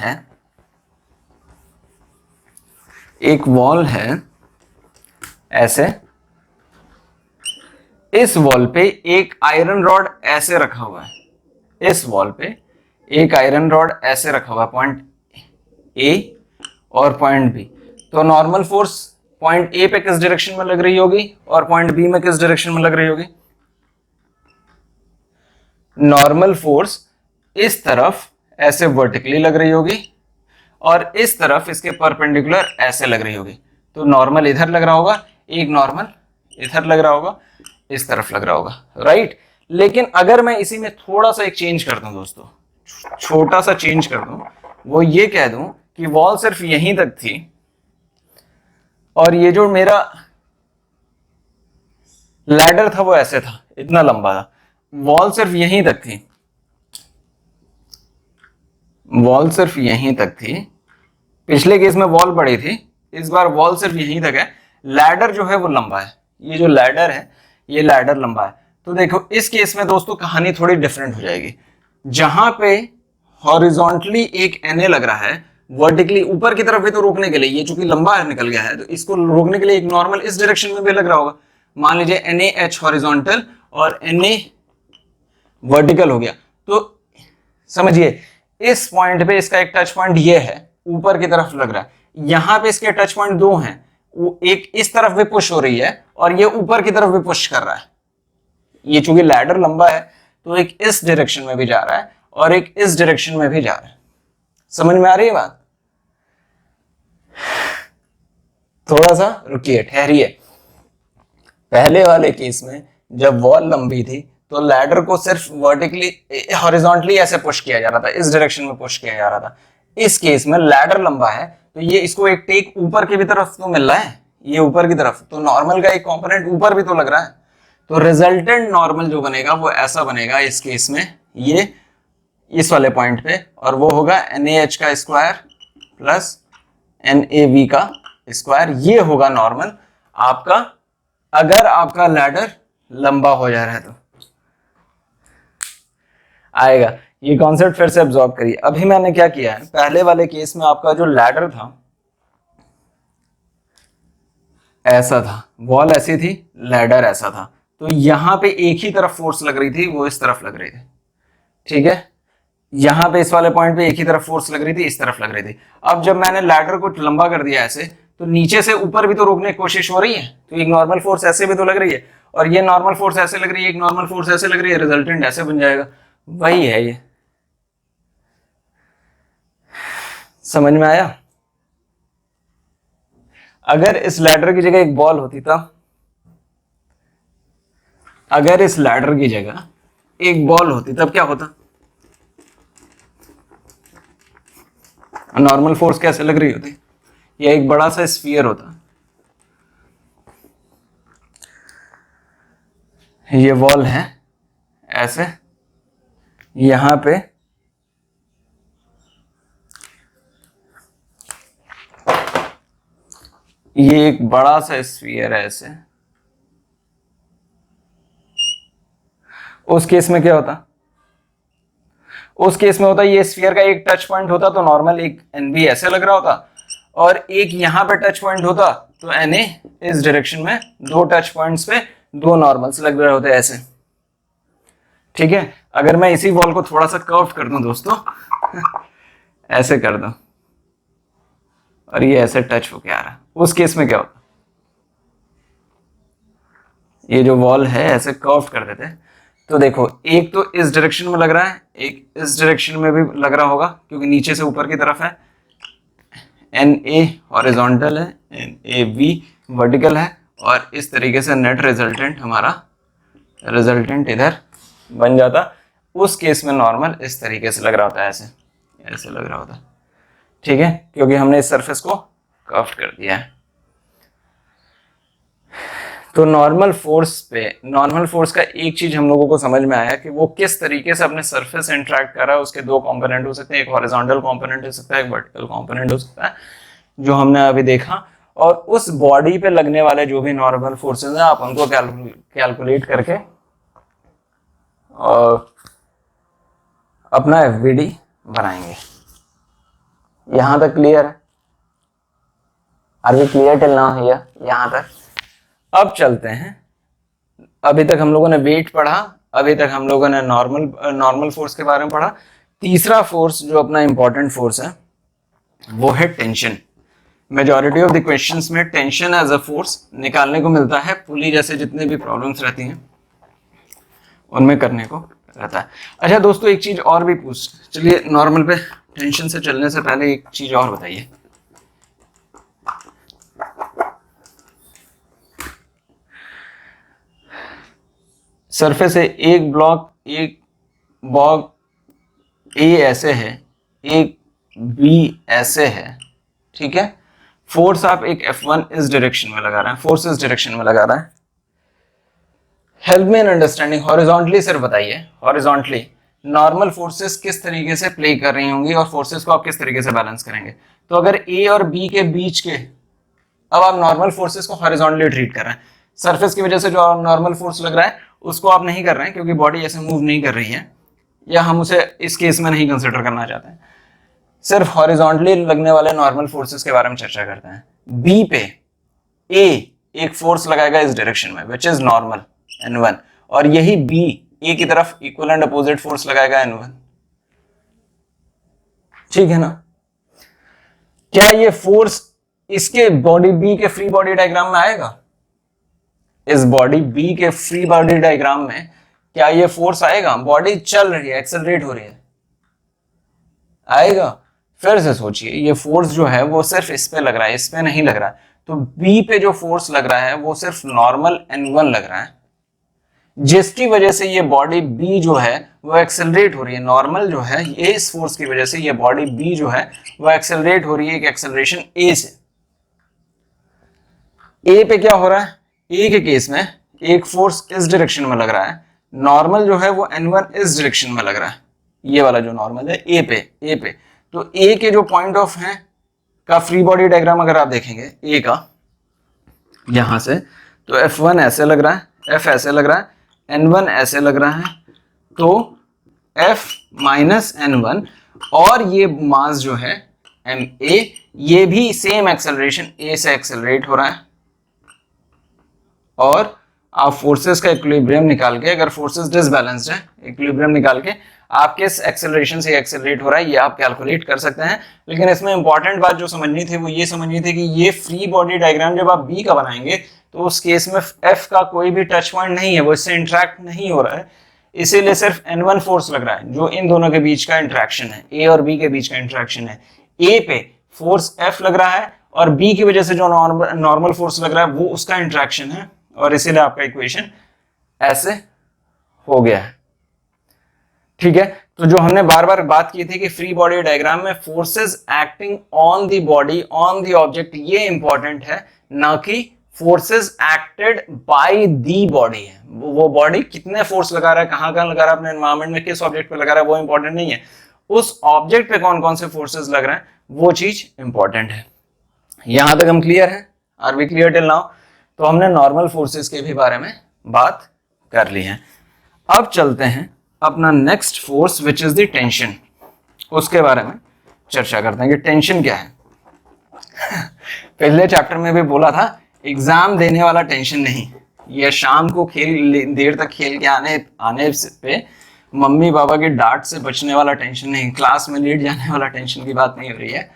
है, ऐसे, इस वॉल पे एक आयरन रॉड ऐसे रखा हुआ है, इस वॉल पे एक आयरन रॉड ऐसे रखा हुआ है, पॉइंट A और पॉइंट B। तो नॉर्मल फोर्स पॉइंट A पे किस डायरेक्शन में लग रही होगी और पॉइंट B में किस डायरेक्शन में लग रही होगी? नॉर्मल फोर्स इस तरफ ऐसे वर्टिकली लग रही होगी और इस तरफ इसके परपेंडिकुलर ऐसे लग रही होगी। तो नॉर्मल इधर लग रहा होगा, एक नॉर्मल इधर लग रहा होगा, इस तरफ लग रहा होगा, राइट। लेकिन अगर मैं इसी में थोड़ा सा एक चेंज कर दूं दोस्तों, छोटा सा चेंज कर दूं, वो ये कह दूं कि वॉल सिर्फ यहीं तक थी और ये जो मेरा लैडर था वो ऐसे था, इतना लंबा था, वॉल सिर्फ यहीं तक थी, वॉल सिर्फ यहीं तक थी। पिछले केस में वॉल बड़ी थी, इस बार वॉल सिर्फ यहीं तक है, लैडर जो है वो लंबा है, ये जो लैडर है ये लैडर लंबा है। तो देखो इस केस में दोस्तों कहानी थोड़ी डिफरेंट हो जाएगी। जहां पे हॉरिजॉन्टली एक Na लग रहा है, वर्टिकली ऊपर की तरफ भी तो रोकने के लिए, ये चूंकि लंबा निकल गया है तो इसको रोकने के लिए एक नॉर्मल इस डायरेक्शन में भी लग रहा होगा। मान लीजिए NaH हॉरिजॉन्टल और Na वर्टिकल हो गया। तो समझिए इस पॉइंट पे इसका एक टच पॉइंट ये है, ऊपर की तरफ लग रहा है। यहां पे इसके टच पॉइंट दो हैं, वो एक इस तरफ भी पुश हो रही है और ये ऊपर की तरफ भी पुश कर रहा है। ये चूंकि लैडर लंबा है तो एक इस डायरेक्शन में भी जा रहा है और एक इस डायरेक्शन में भी जा रहा है। समझ में आ रही है बात? थोड़ा सा रुकिए, ठहरिए। पहले वाले केस में जब वॉल लंबी थी तो लैडर को सिर्फ वर्टिकली हॉरिजॉन्टली ऐसे पुश किया जा रहा था, इस डायरेक्शन में पुश किया जा रहा था। इस केस में लैडर लंबा है तो ये इसको एक टेक ऊपर की भी तरफ तो मिल रहा है, ये ऊपर की तरफ, तो नॉर्मल का एक कंपोनेंट ऊपर भी तो लग रहा है। तो रिजल्टेंट नॉर्मल जो बनेगा वो ऐसा बनेगा इस केस में, ये इस वाले पॉइंट पे, और वो होगा NaH का स्क्वायर प्लस NaV का स्क्वायर। ये होगा नॉर्मल आपका, अगर आपका लैडर लंबा हो जा रहा है तो आएगा। ये कॉन्सेप्ट फिर से एब्जॉर्ब करिए। अभी मैंने क्या किया है, पहले वाले केस में आपका जो लैडर था ऐसा था, वॉल ऐसी थी, लैडर ऐसा था, तो यहां पे एक ही तरफ फोर्स लग रही थी, वो इस तरफ लग रही थी, ठीक है। यहां पे इस वाले पॉइंट पे एक ही तरफ फोर्स लग रही थी, इस तरफ लग रही थी। अब जब मैंने लैडर को लंबा कर दिया ऐसे, तो नीचे से ऊपर भी तो रोकने की कोशिश हो रही है, तो एक नॉर्मल फोर्स ऐसे भी तो लग रही है, और ये नॉर्मल फोर्स ऐसे लग रही है, एक नॉर्मल फोर्स ऐसे लग रही है, रिजल्टेंट ऐसे बन जाएगा। वही है ये, समझ में आया? अगर इस लैडर की जगह एक बॉल होती तब, अगर इस लैडर की जगह एक बॉल होती तब क्या होता? नॉर्मल फोर्स कैसे लग रही होती? या एक बड़ा सा स्फीयर होता, ये वॉल है ऐसे, यहां पे ये एक बड़ा सा स्फीयर है ऐसे। उस केस में क्या होता? उस केस में होता ये स्फीयर का एक टच पॉइंट होता तो नॉर्मल एक NB ऐसे लग रहा होता, और एक यहां पे टच पॉइंट होता तो Na इस डायरेक्शन में, दो टच पॉइंट्स पे दो नॉर्मल्स लग रहे होते ऐसे, ठीक है। अगर मैं इसी वॉल को थोड़ा सा कर्व कर दूं दोस्तों ऐसे कर दूं और ये ऐसे टच होके आ रहा है, उस केस में क्या होता? ये जो वॉल है ऐसे कर्व कर देते, तो देखो एक तो इस डायरेक्शन में लग रहा है, एक इस डायरेक्शन में भी लग रहा होगा क्योंकि नीचे से ऊपर की तरफ है। Na हॉरिजॉन्टल है, NaV वर्टिकल है, और इस तरीके से नेट रिजल्टेंट हमारा रिजल्टेंट इधर बन जाता। उस केस में नॉर्मल इस तरीके से लग रहा होता है, ऐसे ऐसे लग रहा होता है, ठीक है, क्योंकि हमने इस सरफेस को कर्व कर दिया है। तो नॉर्मल फोर्स पे, नॉर्मल फोर्स का एक चीज हम लोगों को समझ में आया कि वो किस तरीके से अपने सरफेस से इंटरेक्ट कर रहा है। उसके दो कंपोनेंट हो सकते हैं, एक हॉरिजॉन्टल कंपोनेंट हो सकता है, एक वर्टिकल कंपोनेंट हो सकता है, जो हमने अभी देखा। और उस बॉडी पे लगने वाले जो भी नॉर्मल फोर्सेस हैं आप उनको कैलकुलेट करके और अपना FVD बनाएंगे। यहां तक क्लियर है? Are we clear till now here? यहां तक। अब चलते हैं, अभी तक हम लोगों ने वेट पढ़ा, अभी तक हम लोगों ने नॉर्मल फोर्स के बारे में पढ़ा। तीसरा फोर्स जो अपना इंपॉर्टेंट फोर्स है वो है tension. Majority of the questions में टेंशन एज अ फोर्स निकालने को मिलता है, पुली जैसे जितने भी प्रॉब्लम्स रहती हैं उनमें करने को रहता है। अच्छा दोस्तों एक चीज और भी पूछ, चलिए नॉर्मल पे टेंशन से चलने से पहले एक चीज और बताइए, सरफेस है, एक ब्लॉक, एक बॉग A ऐसे है, एक B ऐसे है, ठीक है। फोर्स आप एक F1 इस डायरेक्शन में लगा रहे हैं, फोर्स इस डायरेक्शन में लगा रहा है। Help me in understanding, horizontally सिर्फ बताइए, हॉरिजॉन्टली नॉर्मल फोर्सेस किस तरीके से प्ले कर रही होंगी और फोर्सेस को आप किस तरीके से बैलेंस करेंगे। तो अगर A और B के बीच के, अब आप नॉर्मल फोर्सेस को हॉरिजॉन्टली ट्रीट कर रहे हैं, सरफेस की वजह से जो नॉर्मल फोर्स लग रहा है उसको आप नहीं कर रहे हैं क्योंकि बॉडी ऐसे मूव नहीं कर रही है, या हम उसे इस केस में नहीं कंसिडर करना चाहते हैं। सिर्फ हॉरिजॉन्टली लगने वाले नॉर्मल फोर्सेस के बारे में चर्चा करते हैं। बी पे ए एक फोर्स लगाएगा इस डायरेक्शन में विच इज नॉर्मल N1, और यही बी ए की तरफ इक्वल एंड अपोजिट फोर्स लगाएगा N1। ठीक है ना? क्या ये फोर्स इसके बॉडी बी के फ्री बॉडी डायग्राम में आएगा? इस बॉडी बी के फ्री बॉडी डायग्राम में क्या ये फोर्स आएगा? बॉडी चल रही है, एक्सेलरेट हो रही है, आएगा? फिर से सोचिए, ये फोर्स जो है वो सिर्फ इस पे लग रहा है, इस पे नहीं लग रहा है। तो बी पे जो फोर्स लग रहा है वो सिर्फ नॉर्मल N1 लग रहा है, जिसकी वजह से ये बॉडी बी जो है वो एक्सेलरेट हो रही है। नॉर्मल जो है ये इस फोर्स की वजह से ये बॉडी बी जो है वो एक्सेलरेट हो रही है, एक एक्सेलरेशन ए से। ए पे क्या हो रहा है? ए के केस में एक फोर्स इस डायरेक्शन में लग रहा है, नॉर्मल जो है वो N1 इस डायरेक्शन में लग रहा है, ये वाला जो नॉर्मल है ए पे। तो ए के जो पॉइंट ऑफ है का फ्री बॉडी डायग्राम अगर आप देखेंगे ए का यहां से, तो F1 ऐसे लग रहा है, F ऐसे लग रहा है, N1 ऐसे लग रहा है, तो F माइनस N1, और ये मास जो है ma ये भी सेम एक्सेलरेशन a से एक्सेलरेट हो रहा है। और आप फोर्सेस का इक्विलिब्रियम निकाल के, अगर फोर्सेस डिसबैलेंस्ड है, इक्विलिब्रियम निकाल के आप किस एक्सेलरेशन से एक्सेलरेट हो रहा है ये आप कैलकुलेट कर सकते हैं। लेकिन इसमें इंपॉर्टेंट बात जो समझनी थी वो ये समझनी थी कि ये फ्री बॉडी डायग्राम जब आप बी का बनाएंगे तो उस केस में एफ का कोई भी टच पॉइंट नहीं है, वो इससे इंटरेक्ट नहीं हो रहा है, इसीलिए सिर्फ N1 फोर्स लग रहा है जो इन दोनों के बीच का इंटरेक्शन है, ए और बी के बीच का इंटरेक्शन है। ए पे फोर्स F लग रहा है और बी की वजह से जो नॉर्मल फोर्स लग रहा है वो उसका इंटरेक्शन है, और इसीलिए आपका इक्वेशन ऐसे हो गया है। ठीक है, तो जो हमने बार बार बात की थी कि फ्री बॉडी डायग्राम में forces acting on the body on the object, ये इंपॉर्टेंट है, ना कि forces acted by the body है। वो बॉडी कितने फोर्स लगा रहा है, कहां कहां लगा रहा है, अपने एनवायरमेंट में किस ऑब्जेक्ट पे लगा रहा है, वो इंपॉर्टेंट नहीं है। उस ऑब्जेक्ट पे कौन कौन से फोर्सेस लग रहे हैं वो चीज इंपॉर्टेंट है। यहां तक हम क्लियर है? Are we clear till now? तो हमने नॉर्मल फोर्सेस के भी बारे में बात कर ली है। अब चलते हैं अपना next force which is the tension, उसके बारे में चर्चा करते हैं कि टेंशन क्या है। पहले चैप्टर में भी बोला था एग्जाम देने वाला टेंशन नहीं, या शाम को देर तक खेल के आने पे मम्मी पापा की डांट से बचने वाला टेंशन नहीं, क्लास में लेट जाने वाला टेंशन की बात नहीं हो रही है।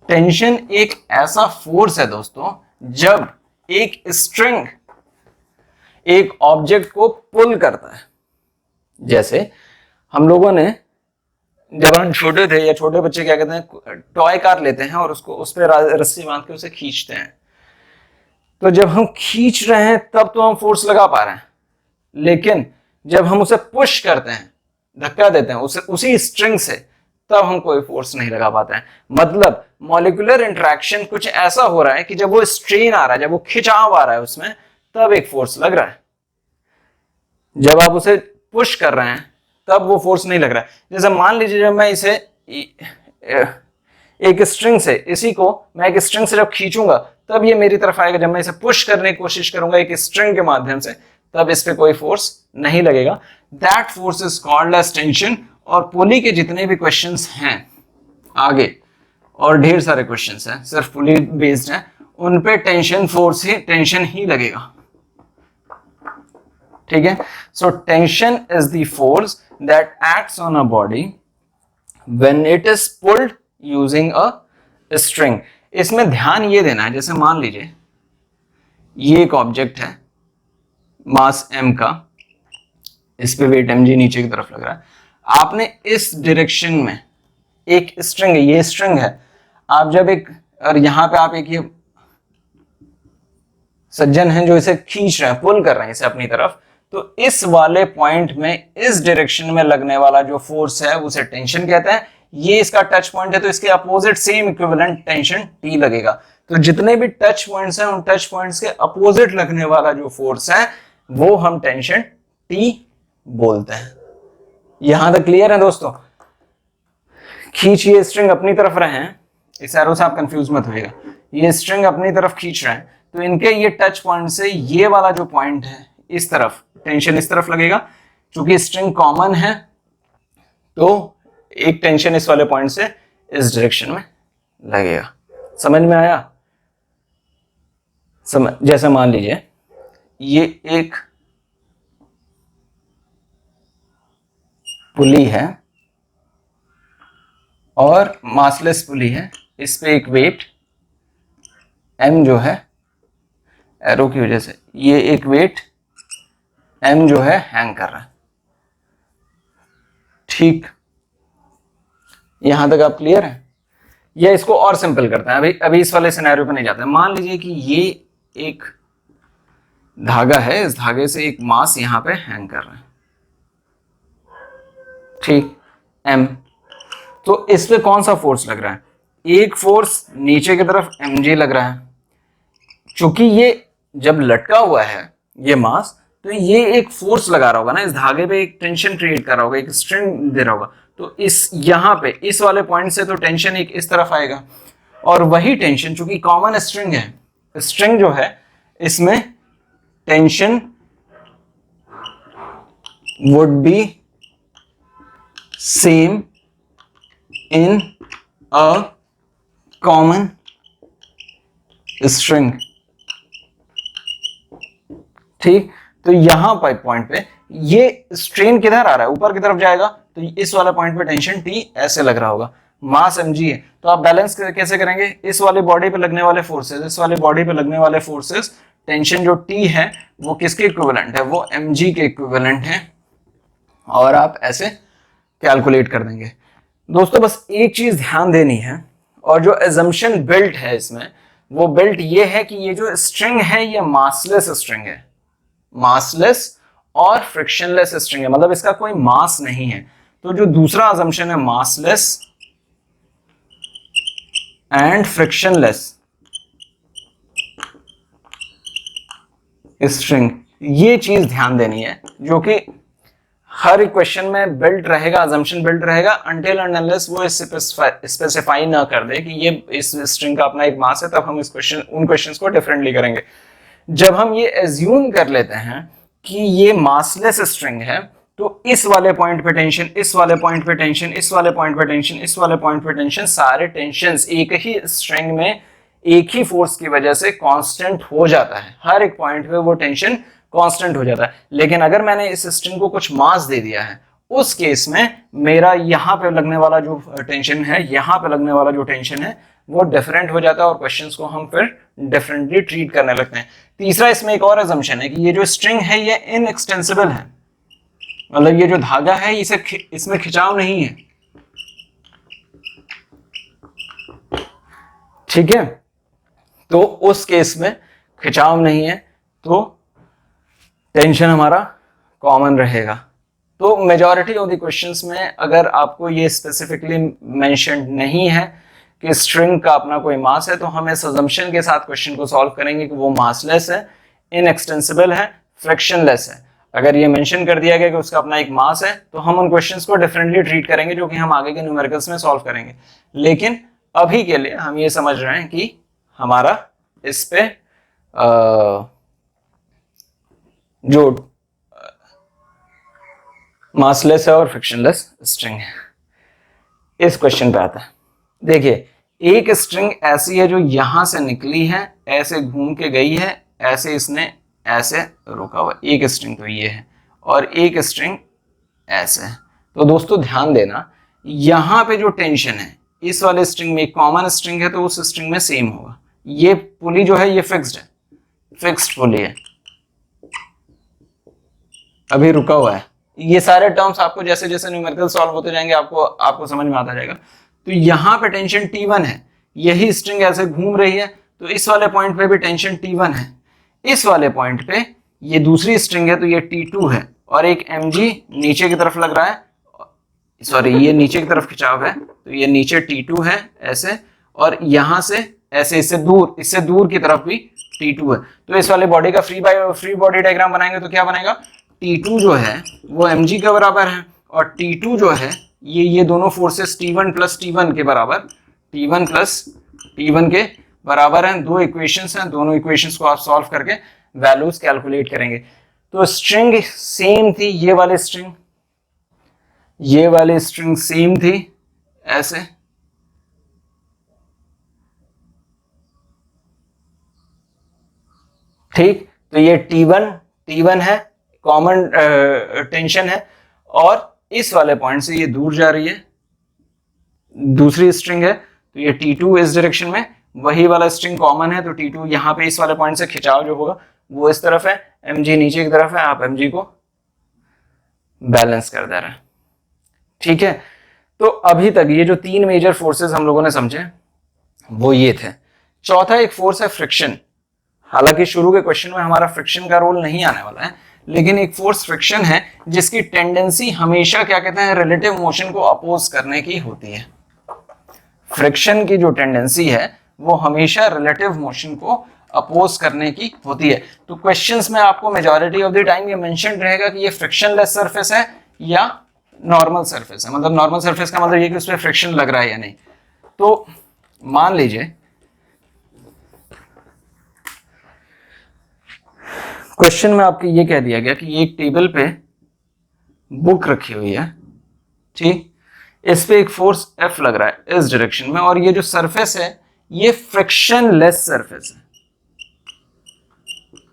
टेंशन एक ऐसा फोर्स है दोस्तों, जब एक स्ट्रिंग एक ऑब्जेक्ट को पुल करता है। जैसे हम लोगों ने जब हम छोटे थे, या छोटे बच्चे क्या कहते हैं, टॉय कार लेते हैं और उसको उस पर रस्सी बांध के उसे खींचते हैं। तो जब हम खींच रहे हैं तब तो हम फोर्स लगा पा रहे हैं, लेकिन जब हम उसे पुश करते हैं, धक्का देते हैं उसे उसी स्ट्रिंग से, तब हम कोई फोर्स नहीं लगा पाते हैं। मतलब मॉलिक्यूलर इंटरेक्शन कुछ ऐसा हो रहा है कि जब वो स्ट्रेन आ रहा है, जब वो खिंचाव आ रहा है उसमें, तब एक फोर्स लग रहा है। जब आप उसे पुश कर रहे हैं तब वो फोर्स नहीं लग रहा है। जैसे मान लीजिए जब मैं इसे एक स्ट्रिंग से, इसी को मैं एक स्ट्रिंग से जब खींचूंगा तब ये मेरी तरफ आएगा। जब मैं इसे पुश करने की कोशिश करूंगा एक स्ट्रिंग के माध्यम से, तब इस पे कोई फोर्स नहीं लगेगा। That force is called as tension. और पुली के जितने भी क्वेश्चंस हैं आगे, और ढेर सारे क्वेश्चंस हैं सिर्फ पुली बेस्ड हैं, उन पे टेंशन ही लगेगा। ठीक है, so tension is the force that acts on a body when it is pulled using a string. इसमें ध्यान ये देना है, जैसे मान लीजिए ये एक ऑब्जेक्ट है मास m का, इस पे वेट mg नीचे की तरफ लग रहा है, आपने इस डायरेक्शन में एक स्ट्रिंग है, ये स्ट्रिंग है, आप जब एक, और यहां पे आप एक ये सज्जन हैं जो इसे खींच रहे हैं, पुल कर रहे हैं इसे अपनी तरफ, तो इस वाले पॉइंट में इस डायरेक्शन में लगने वाला जो फोर्स है उसे टेंशन कहते हैं। ये इसका टच पॉइंट है, तो इसके opposite same equivalent tension T लगेगा। तो जितने भी टच पॉइंट्स हैं उन टच पॉइंट्स के अपोजिट लगने वाला जो फोर्स है वो हम टेंशन T बोलते हैं। यहां तक क्लियर है दोस्तों? खींचिए, स्ट्रिंग अपनी तरफ रहे हैं, इस एरो से आप कंफ्यूज मत होइएगा, ये स्ट्रिंग अपनी तरफ खींच रहे हैं, तो इनके ये टच पॉइंट से ये वाला जो पॉइंट है इस तरफ टेंशन इस तरफ लगेगा, क्योंकि स्ट्रिंग कॉमन है तो एक टेंशन इस वाले पॉइंट से इस डायरेक्शन में लगेगा। समझ में आया? जैसे मान लीजिए ये एक पुली है और मासलेस पुली है, इस पे एक वेट m जो है एरो की वजह से, ये एक वेट m जो है हैंग कर रहा है। ठीक, यहां तक आप क्लियर है? या इसको और सिंपल करते हैं, अभी इस वाले सिनेरियो पे नहीं जाते हैं। मान लीजिए कि ये एक धागा है, इस धागे से एक मास यहां पे हैंग कर रहा है, ठीक, m। तो इस पे कौन सा फोर्स लग रहा है? एक फोर्स नीचे की तरफ mg लग रहा है, क्योंकि ये जब लटका हुआ है ये मास, तो ये एक फोर्स लगा रहा होगा ना, इस धागे पे एक टेंशन क्रिएट कर रहा होगा, एक स्ट्रिंग दे रहा होगा। तो इस यहाँ पे इस वाले पॉइंट से तो टेंशन एक इस तरफ आएगा, और वही टेंशन चूंकि कॉमन स्ट्रिंग है, स्ट्रिंग जो है इसमें tension would be same in a common string. ठीक, तो यहां पर पॉइंट पे ये स्ट्रेन किधर आ रहा है? ऊपर की तरफ जाएगा, तो इस वाले पॉइंट पे टेंशन T ऐसे लग रहा होगा, मास mg है। तो आप बैलेंस कैसे करेंगे? इस वाले बॉडी पे लगने वाले फोर्सेस, इस वाले बॉडी पे लगने वाले फोर्सेस, टेंशन जो T है वो किसके इक्विवेलेंट है? वो mg के इक्विवेलेंट है, और आप ऐसे कैलकुलेट कर देंगे। दोस्तों बस एक चीज ध्यान देनी है, और जो एजम्पशन बिल्ट है इसमें, वो बिल्ट ये है कि ये जो स्ट्रिंग है ये मासलेस स्ट्रिंग है, मासलेस और फ्रिक्शनलेस स्ट्रिंग है, मतलब इसका कोई मास नहीं है। तो जो दूसरा असम्पशन है मासलेस एंड फ्रिक्शनलेस स्ट्रिंग, ये चीज ध्यान देनी है, जो कि हर इक्वेशन में बिल्ट रहेगा, असम्पशन बिल्ट रहेगा, अनटिल एंड अनलेस वो स्पेसिफाई ना कर दे कि ये इस स्ट्रिंग का अपना एक मास है, तब हम इस उन क्वेश्चंस को डिफरेंटली करेंगे। जब हम ये एज्यूम कर लेते हैं कि ये मासलेस स्ट्रिंग है, तो इस वाले पॉइंट पे टेंशन, इस वाले पॉइंट पे टेंशन, इस वाले पॉइंट पे टेंशन, इस वाले पॉइंट पे टेंशन, सारे टेंशंस एक ही स्ट्रिंग में एक ही फोर्स की वजह से कांस्टेंट हो जाता है, हर एक पॉइंट पे वो टेंशन कांस्टेंट हो जाता है। लेकिन अगर मैंने इस स्ट्रिंग को कुछ मास दे दिया है, उस केस में मेरा यहाँ पे लगने वाला जो टेंशन है, यहाँ पे लगने वाला जो टेंशन है, वो डिफरेंट हो जाता है, और क्वेश्चंस को हम फिर डिफरेंटली ट्रीट करने लगते हैं। तीसरा इसमें एक और असम्पशन है कि ये जो स्ट्रिंग है ये इनएक्सटेंसिबल है, मतलब ये जो धागा है इसमें खिंचाव नहीं है। ठीक है, तो उस केस में खिंचाव नहीं है, तो टेंशन हमारा कॉमन रहेगा। तो मेजॉरिटी ऑफ द क्वेश्चंस में अगर आपको ये स्पेसिफिकली मेंशन नहीं है कि स्ट्रिंग का अपना कोई मास है, तो हम इस असम्पशन के साथ क्वेश्चन को सॉल्व करेंगे कि वो मासलेस है, इनएक्सटेंसिबल है, फ्रिक्शनलेस है। अगर ये मेंशन कर दिया गया कि उसका अपना एक मास है, तो हम उन क्वेश्चंस को डिफरेंटली ट्रीट करेंगे, जो कि हम आगे के न्यूमेरिकल्स में सॉल्व करेंगे। लेकिन अभी के लिए हम ये समझ रहे हैं कि हमारा इस पे जो मासलेस है और फ्रिक्शनलेस स्ट्रिंग है। इस क्वेश्चन पे आता है, देखिए एक स्ट्रिंग ऐसी है जो यहां से निकली है, ऐसे घूम के गई है, ऐसे इसने ऐसे रुका हुआ, एक स्ट्रिंग तो ये है, और एक स्ट्रिंग ऐसे है। तो दोस्तों ध्यान देना, यहां पे जो टेंशन है इस वाले स्ट्रिंग में, एक कॉमन स्ट्रिंग है तो उस स्ट्रिंग में सेम होगा। ये पुली जो है ये फिक्स्ड है, फिक्स्ड पुली है, अभी रुका हुआ है। ये सारे टर्म्स आपको जैसे जैसे न्यूमेरिकल सॉल्व होते जाएंगे आपको समझ में आता जाएगा। तो यहाँ पे टेंशन T1 है, यही स्ट्रिंग ऐसे घूम रही है, तो इस वाले पॉइंट पे भी टेंशन T1 है। इस वाले पॉइंट पे ये दूसरी स्ट्रिंग है तो ये T2 है, और एक mg नीचे की तरफ लग रहा है, सॉरी ये नीचे की तरफ खिंचाव है, तो ये नीचे T2 है ऐसे, और यहां से ऐसे इससे दूर की तरफ भी T2 है। तो इस वाले बॉडी का फ्री बॉडी डायग्राम बनाएंगे तो क्या बनेगा? T2 जो है वो mg के बराबर है, और T2 जो है ये दोनों फोर्सेस T1 प्लस T1 के बराबर, T1 प्लस T1 के बराबर हैं। दो इक्वेशंस हैं, दोनों इक्वेशंस को आप सॉल्व करके वैल्यूज कैलकुलेट करेंगे। तो स्ट्रिंग सेम थी, ये वाली स्ट्रिंग सेम थी ऐसे, ठीक। तो ये T1 है, कॉमन टेंशन है, और इस वाले पॉइंट से ये दूर जा रही है, दूसरी स्ट्रिंग है, तो ये T2 इस डायरेक्शन में, वही वाला स्ट्रिंग कॉमन है, तो T2 यहाँ पे इस वाले पॉइंट से खिंचाव जो होगा वो इस तरफ है, mg नीचे की तरफ है, आप mg को बैलेंस कर दे रहे हैं, ठीक है। तो अभी तक ये जो 3 मेजर फोर्सेस हम लोगों ने समझे वो ये थे। चौथा एक फोर्स है फ्रिक्शन। हालांकि शुरू के क्वेश्चन में हमारा फ्रिक्शन का रोल नहीं आने वाला है, लेकिन एक फोर्स फ्रिक्शन है जिसकी टेंडेंसी हमेशा क्या कहते हैं, रिलेटिव मोशन को अपोज करने की होती है। फ्रिक्शन की जो टेंडेंसी है वो हमेशा रिलेटिव मोशन को अपोज करने की होती है। तो क्वेश्चंस में आपको मेजॉरिटी ऑफ द टाइम ये मेंशन रहेगा कि ये फ्रिक्शनलेस सरफेस है या नॉर्मल सरफेस है। मतलब नॉर्मल सरफेस का मतलब ये कि उसमें फ्रिक्शन लग रहा है या नहीं। तो मान लीजिए क्वेश्चन में आपको ये कह दिया गया कि एक टेबल पे बुक रखी हुई है, ठीक, इस पे एक फोर्स F लग रहा है इस डायरेक्शन में, और ये जो सरफेस है ये फ्रिक्शनलेस सरफेस है,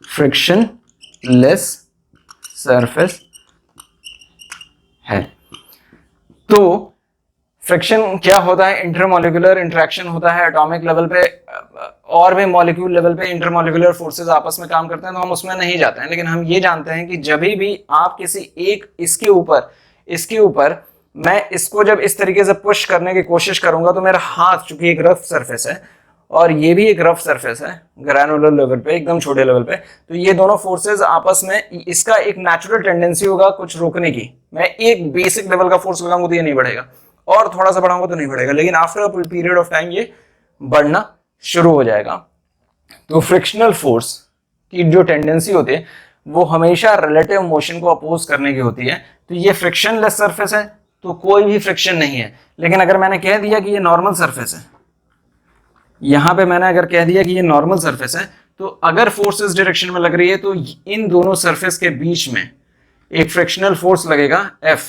फ्रिक्शनलेस सरफेस है। तो फ्रिक्शन क्या होता है, इंटरमॉलिक्यूलर इंटरेक्शन होता है एटॉमिक लेवल पे, और भी मॉलिक्यूल लेवल पे इंटरमॉलिक्यूलर फोर्सेस आपस में काम करते हैं, तो हम उसमें नहीं जाते हैं। लेकिन हम ये जानते हैं कि जब भी आप किसी एक इसके ऊपर मैं इसको जब इस तरीके से पुश करने की कोशिश करूंगा तो मेरा हाथ, चूंकि एक रफ सरफेस है और ये भी एक रफ सरफेस है ग्रैनुलर लेवल पे, एकदम छोटे लेवल पे, तो ये दोनों फोर्सेस आपस में, इसका एक नेचुरल टेंडेंसी होगा कुछ रोकने की। मैं एक बेसिक लेवल का फोर्स लगाऊंगा तो ये नहीं बढ़ेगा, और थोड़ा सा बढ़ाऊंगा तो नहीं बढ़ेगा, लेकिन after a period of time ये बढ़ना शुरू हो जाएगा। तो फ्रिक्शनल फोर्स की जो टेंडेंसी होती है वो हमेशा रिलेटिव मोशन को अपोज करने की होती है। तो ये फ्रिक्शनलेस सरफेस है तो कोई भी फ्रिक्शन नहीं है। लेकिन अगर मैंने कह दिया कि ये नॉर्मल सरफेस है, यहां पे मैंने अगर कह दिया कि ये नॉर्मल सरफेस है, तो अगर फोर्स इस डायरेक्शन में लग रही है तो इन दोनों सरफेस के बीच में एक फ्रिक्शनल फोर्स लगेगा F,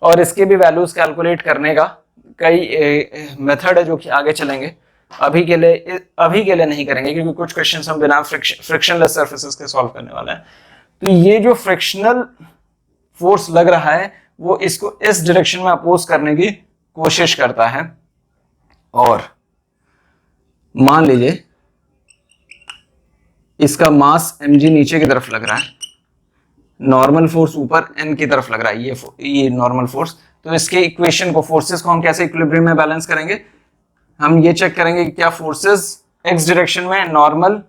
और इसके भी वैल्यूज कैलकुलेट करने का कई मेथड है जो कि आगे चलेंगे। अभी के लिए नहीं करेंगे क्योंकि कुछ क्वेश्चंस हम बिना फ्रिक्शनलेस सरफेसेस के सॉल्व करने वाले हैं। तो ये जो फ्रिक्शनल फोर्स लग रहा है वो इसको इस डायरेक्शन में अपोज करने की कोशिश करता है, और मान लीजिए इसका मास mg नीचे की तरफ लग रहा है, नॉर्मल फोर्स ऊपर n की तरफ लग रहा है, ये नॉर्मल फोर्स। तो इसके इक्वेशन को, फोर्सेस को हम कैसे इक्विलिब्रियम में बैलेंस करेंगे, हम ये चेक करेंगे कि क्या फोर्सेस x डायरेक्शन में नॉर्मल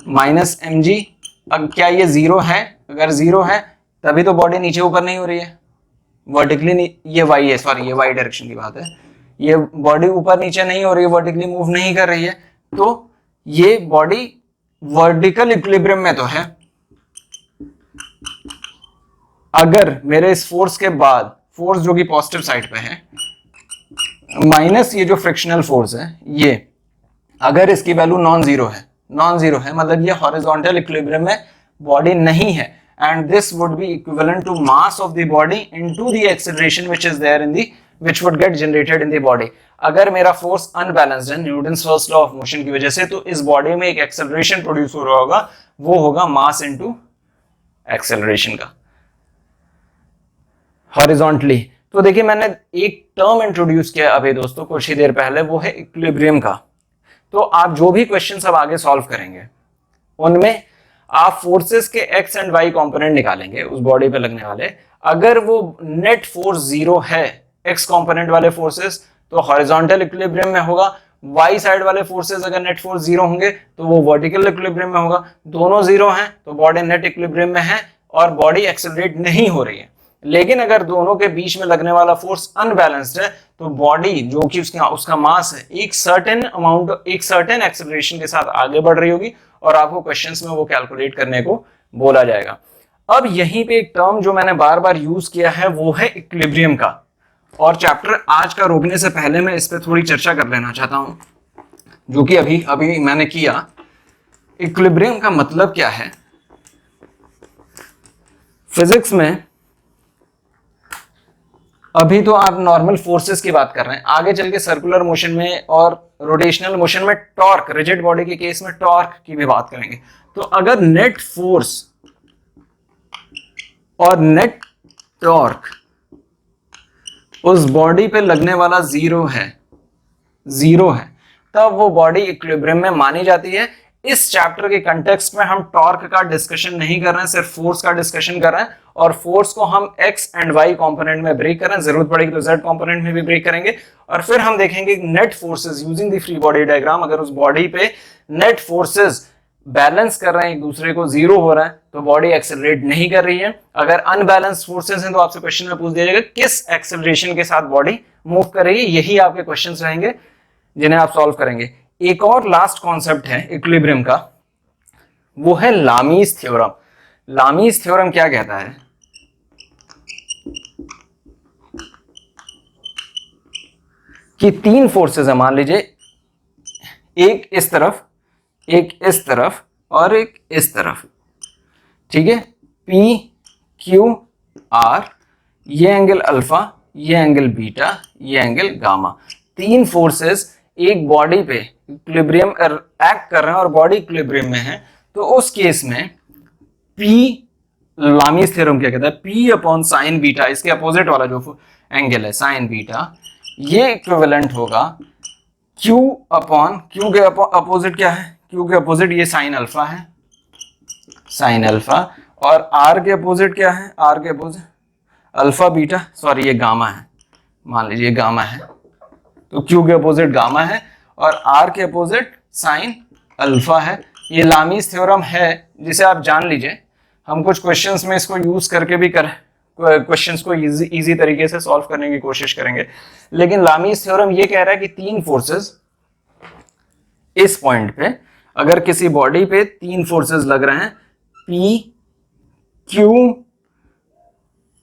माइनस mg, क्या ये जीरो है। अगर जीरो है तभी तो बॉडी नीचे ऊपर नहीं हो रही है, वर्टिकली, ये y है, सॉरी ये y डायरेक्शन की बात है, ये बॉडी ऊपर नीचे नहीं हो रही है, वर्टिकली मूव नहीं कर रही है, तो ये बॉडी वर्टिकल इक्विलिब्रियम में तो है। अगर मेरे इस फोर्स के बाद फोर्स जो कि पॉजिटिव साइड पे है माइनस ये जो फ्रिक्शनल फोर्स है, ये अगर इसकी वैल्यू नॉन जीरो है मतलब ये हॉरिजॉन्टल इक्विलिब्रियम में बॉडी नहीं है, and this would be equivalent to mass of the body into the acceleration which is there in the which would get generated in the body। अगर मेरा force unbalanced है Newton's first law of motion की वजह से, तो इस body में एक एक्सेलरेशन प्रोड्यूस हो रहा होगा, वो होगा मास इनटू एक्सेलरेशन का हॉरिजॉन्टली। तो देखिए मैंने एक टर्म इंट्रोड्यूस किया अभी दोस्तों कुछ ही देर पहले, वो है इक्विलिब्रियम का। तो आप जो भी क्वेश्चन अब आगे सॉल्व करेंगे उनमें आप फोर्सेस के एक्स एंड वाई कंपोनेंट निकालेंगे उस बॉडी पे लगने वाले। अगर वो नेट फोर्स जीरो है एक्स कंपोनेंट वाले फोर्सेस तो हॉरिजॉन्टल इक्विलिब्रियम में होगा, वाई साइड वाले फोर्सेस अगर नेट फोर्स जीरो होंगे तो वो वर्टिकल इक्विलिब्रियम में होगा। दोनों जीरो हैं तो बॉडी नेट इक्विलिब्रियम में है और बॉडी एक्सेलरेट नहीं हो रही है। लेकिन अगर दोनों के बीच में लगने वाला फोर्स अनबैलेंस्ड है तो बॉडी जो कि उसका मास है एक सर्टेन अमाउंट, एक सर्टेन एक्सेलरेशन के साथ आगे बढ़ रही होगी, और आपको क्वेश्चंस में वो कैलकुलेट करने को बोला जाएगा। अब यहीं पे एक टर्म जो मैंने बार बार यूज किया है वो है इक्विलिब्रियम का, और चैप्टर आज का रोकने से पहले मैं इस पे थोड़ी चर्चा कर लेना चाहता हूं, जो कि अभी मैंने किया। इक्विलिब्रियम का मतलब क्या है, फिजिक्स में अभी तो आप नॉर्मल फोर्सेस की बात कर रहे हैं, आगे चल के सर्कुलर मोशन में और रोटेशनल मोशन में टॉर्क, रिजिड बॉडी के केस में टॉर्क की भी बात करेंगे। तो अगर नेट फोर्स और नेट टॉर्क उस बॉडी पे लगने वाला जीरो है तब वो बॉडी इक्विलिब्रियम में मानी जाती है। इस चैप्टर के कंटेक्स्ट में हम टॉर्क का डिस्कशन नहीं कर रहे हैं, सिर्फ फोर्स का डिस्कशन कर रहे हैं, और फोर्स को हम एक्स एंड वाई कंपोनेंट में ब्रेक कर रहे हैं, जरूरत पड़ेगी तो जेड कंपोनेंट में भी ब्रेक करेंगे। और फिर हम देखेंगे net forces using the free body diagram. अगर उस बॉडी पे नेट फोर्सेस बैलेंस कर रहे हैं, एक दूसरे को जीरो हो रहा है, तो बॉडी एक्सेलरेट नहीं कर रही है। अगर अनबैलेंस्ड फोर्सेस हैं तो आपसे क्वेश्चन में पूछ दिया जाएगा किस एक्सेलरेशन के साथ बॉडी मूव कर रही है। यही आपके क्वेश्चंस रहेंगे जिन्हें आप सॉल्व करेंगे। एक और लास्ट कॉन्सेप्ट है इक्विलिब्रियम का, वो है लामीज थ्योरम। लामीज थ्योरम क्या कहता है कि तीन फोर्सेस है, मान लीजिए एक इस तरफ, एक इस तरफ और एक इस तरफ, ठीक है, P Q R, ये एंगल अल्फा, ये एंगल बीटा, ये एंगल गामा। तीन फोर्सेस एक बॉडी पे इक्विलिब्रियम एक्ट कर रहे हैं और बॉडी इक्विलिब्रियम में है। तो उस केस में P, लामीज थ्योरम क्या कहता है, P अपॉन साइन बीटा, इसके अपोजिट वाला जो एंगल है साइन बीटा, ये इक्विवेलेंट होगा Q अपॉन, Q के अपोजिट क्या है, Q के अपोजिट ये साइन अल्फा है, साइन अल्फा, और R के अपोजिट क्या है, R के अपोजिट अल्फा बीटा, सॉरी ये गामा है, मान लीजिए गामा है, तो Q के अपोजिट गामा है और R के अपोजिट साइन अल्फा है। ये लामीज थ्योरम है जिसे आप जान लीजिए। हम कुछ क्वेश्चंस में इसको यूज करके भी क्वेश्चंस को इजी तरीके से सॉल्व करने की कोशिश करेंगे। लेकिन लामीज थ्योरम ये कह रहा है कि तीन फोर्सेस इस पॉइंट पे, अगर किसी बॉडी पे तीन फोर्सेस लग रहे हैं P, Q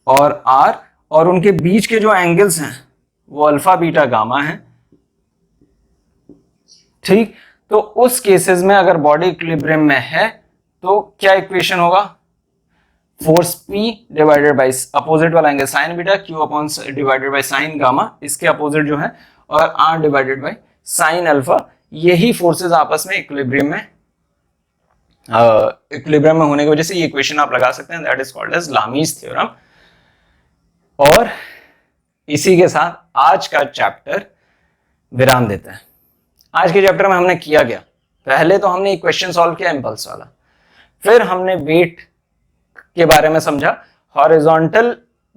और R, और उनके बीच के जो एंगल्स हैं वो अल्फा बीटा गामा है, ठीक। तो उस केसेस में अगर बॉडी इक्विलिब्रियम में है तो क्या इक्वेशन होगा, force P divided by opposite वाला angle sine beta, Q upon divided by sine gamma, इसके अपोजिट जो है, और R divided by sine alpha. यही फोर्सेस आपस में इक्विलिब्रियम में होने की वजह से ये इक्वेशन आप लगा सकते हैं, that is called as Lami's theorem. और इसी के साथ आज का चैप्टर विराम देता है। आज के चैप्टर में हमने किया गया, पहले तो हमने एक क्वेश्चन सॉल्व किया इंपल्स वाला, फिर हमने वेट के बारे में समझा। हॉरिजॉन्टल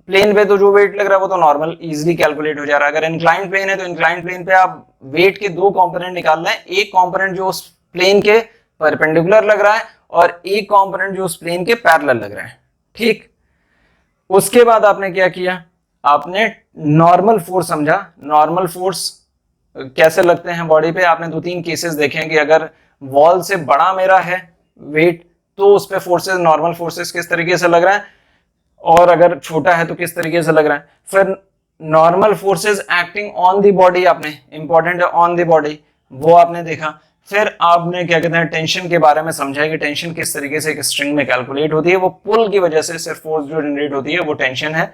प्लेन पे तो जो वेट लग रहा है वो तो नॉर्मल इजीली कैलकुलेट हो जा रहा है। अगर इंक्लाइंड प्लेन है तो इंक्लाइंड प्लेन पे आप वेट के दो कंपोनेंट निकाल रहे हैं, एक कंपोनेंट जो उस प्लेन के परपेंडिकुलर लग रहा है और एक कंपोनेंट जो उस प्लेन के पैरेलल लग रहा है, ठीक। उसके बाद आपने क्या किया, आपने नॉर्मल फोर्स समझा। नॉर्मल फोर्स कैसे लगते हैं बॉडी पे, आपने दो तीन केसेस देखे हैं कि अगर वॉल से बड़ा मेरा है वेट तो उस पे फोर्सेस, नॉर्मल फोर्सेस किस तरीके से लग रहा है, और अगर छोटा है तो किस तरीके से लग रहा है। फिर normal forces acting on the body, आपने इंपॉर्टेंट है ऑन द बॉडी, वो आपने देखा। फिर आपने क्या कहते हैं टेंशन के बारे में समझा कि टेंशन किस तरीके से एक स्ट्रिंग में कैलकुलेट होती है, वो पुल की वजह से सिर्फ फोर्स जो जनरेट होती है वो टेंशन है।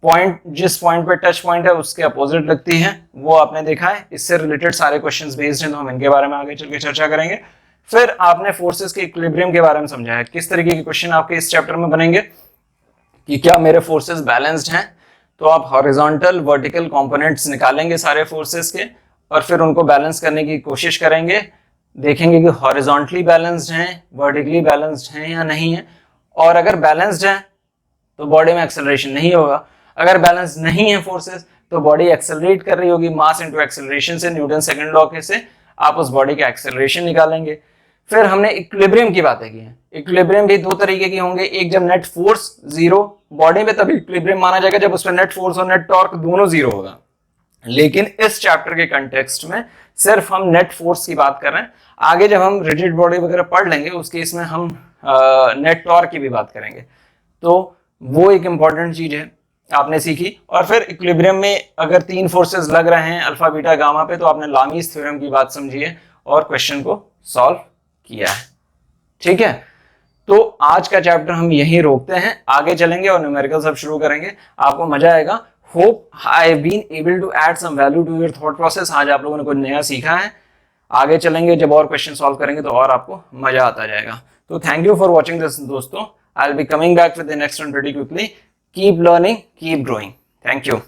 पॉइंट, जिस पॉइंट पे टच पॉइंट है उसके अपोजिट लगती है, वो आपने देखा है। इससे रिलेटेड सारे क्वेश्चंस बेस्ड हैं, तो हम इनके बारे में आगे चल के चर्चा करेंगे। फिर आपने फोर्सेस के इक्विलिब्रियम के बारे में समझाया, किस तरीके के क्वेश्चन आपके इस चैप्टर में बनेंगे कि क्या मेरे फोर्सेस बैलेंस्ड हैं, तो आप हॉरिजॉन्टल वर्टिकल कंपोनेंट्स निकालेंगे सारे फोर्सेस के और फिर उनको बैलेंस करने की कोशिश करेंगे, देखेंगे कि हॉरिजॉन्टली बैलेंस्ड हैं, वर्टिकली बैलेंस्ड हैं या नहीं है। और अगर बैलेंस्ड है तो बॉडी में एक्सेलरेशन नहीं होगा, अगर बैलेंस नहीं है फोर्सेस तो बॉडी एक्सेलरेट कर रही होगी। मास इनटू एक्सेलरेशन से, न्यूटन सेकंड लॉ के से आप उस बॉडी का एक्सेलरेशन निकालेंगे। फिर हमने इक्विलिब्रियम की बातें की हैं। इक्विलिब्रियम भी दो तरीके के होंगे, एक जब नेट फोर्स जीरो बॉडी में, तभी इक्विलिब्रियम माना जाएगा जब उसमें नेट फोर्स और नेट टॉर्क दोनों जीरो होगा। लेकिन इस चैप्टर के कंटेक्स्ट में सिर्फ हम नेट फोर्स की बात कर रहे हैं। आगे जब हम रिजिड बॉडी वगैरह पढ़ लेंगे उस केस में हम नेट टॉर्क की भी बात करेंगे। तो वो एक इंपॉर्टेंट चीज है आपने सीखी। और फिर इक्विलिब्रियम में अगर तीन फोर्सेस लग रहे हैं अल्फा बीटा गामा पे, तो आपने लामीज थ्योरम की बात समझी है और क्वेश्चन को सॉल्व किया है, ठीक है। तो आज का चैप्टर हम यहीं रोकते हैं, आगे चलेंगे और न्यूमेरिकल सब शुरू करेंगे। आपको मजा आएगा। Hope I have been able to add some value to your thought process. आज आप लोगों ने कुछ नया सीखा है। आगे चलेंगे जब और क्वेश्चन सॉल्व करेंगे तो और आपको मजा आता जाएगा। तो thank you for watching this दोस्तों। I will be coming back with the next one very quickly. Keep learning, keep growing. Thank you.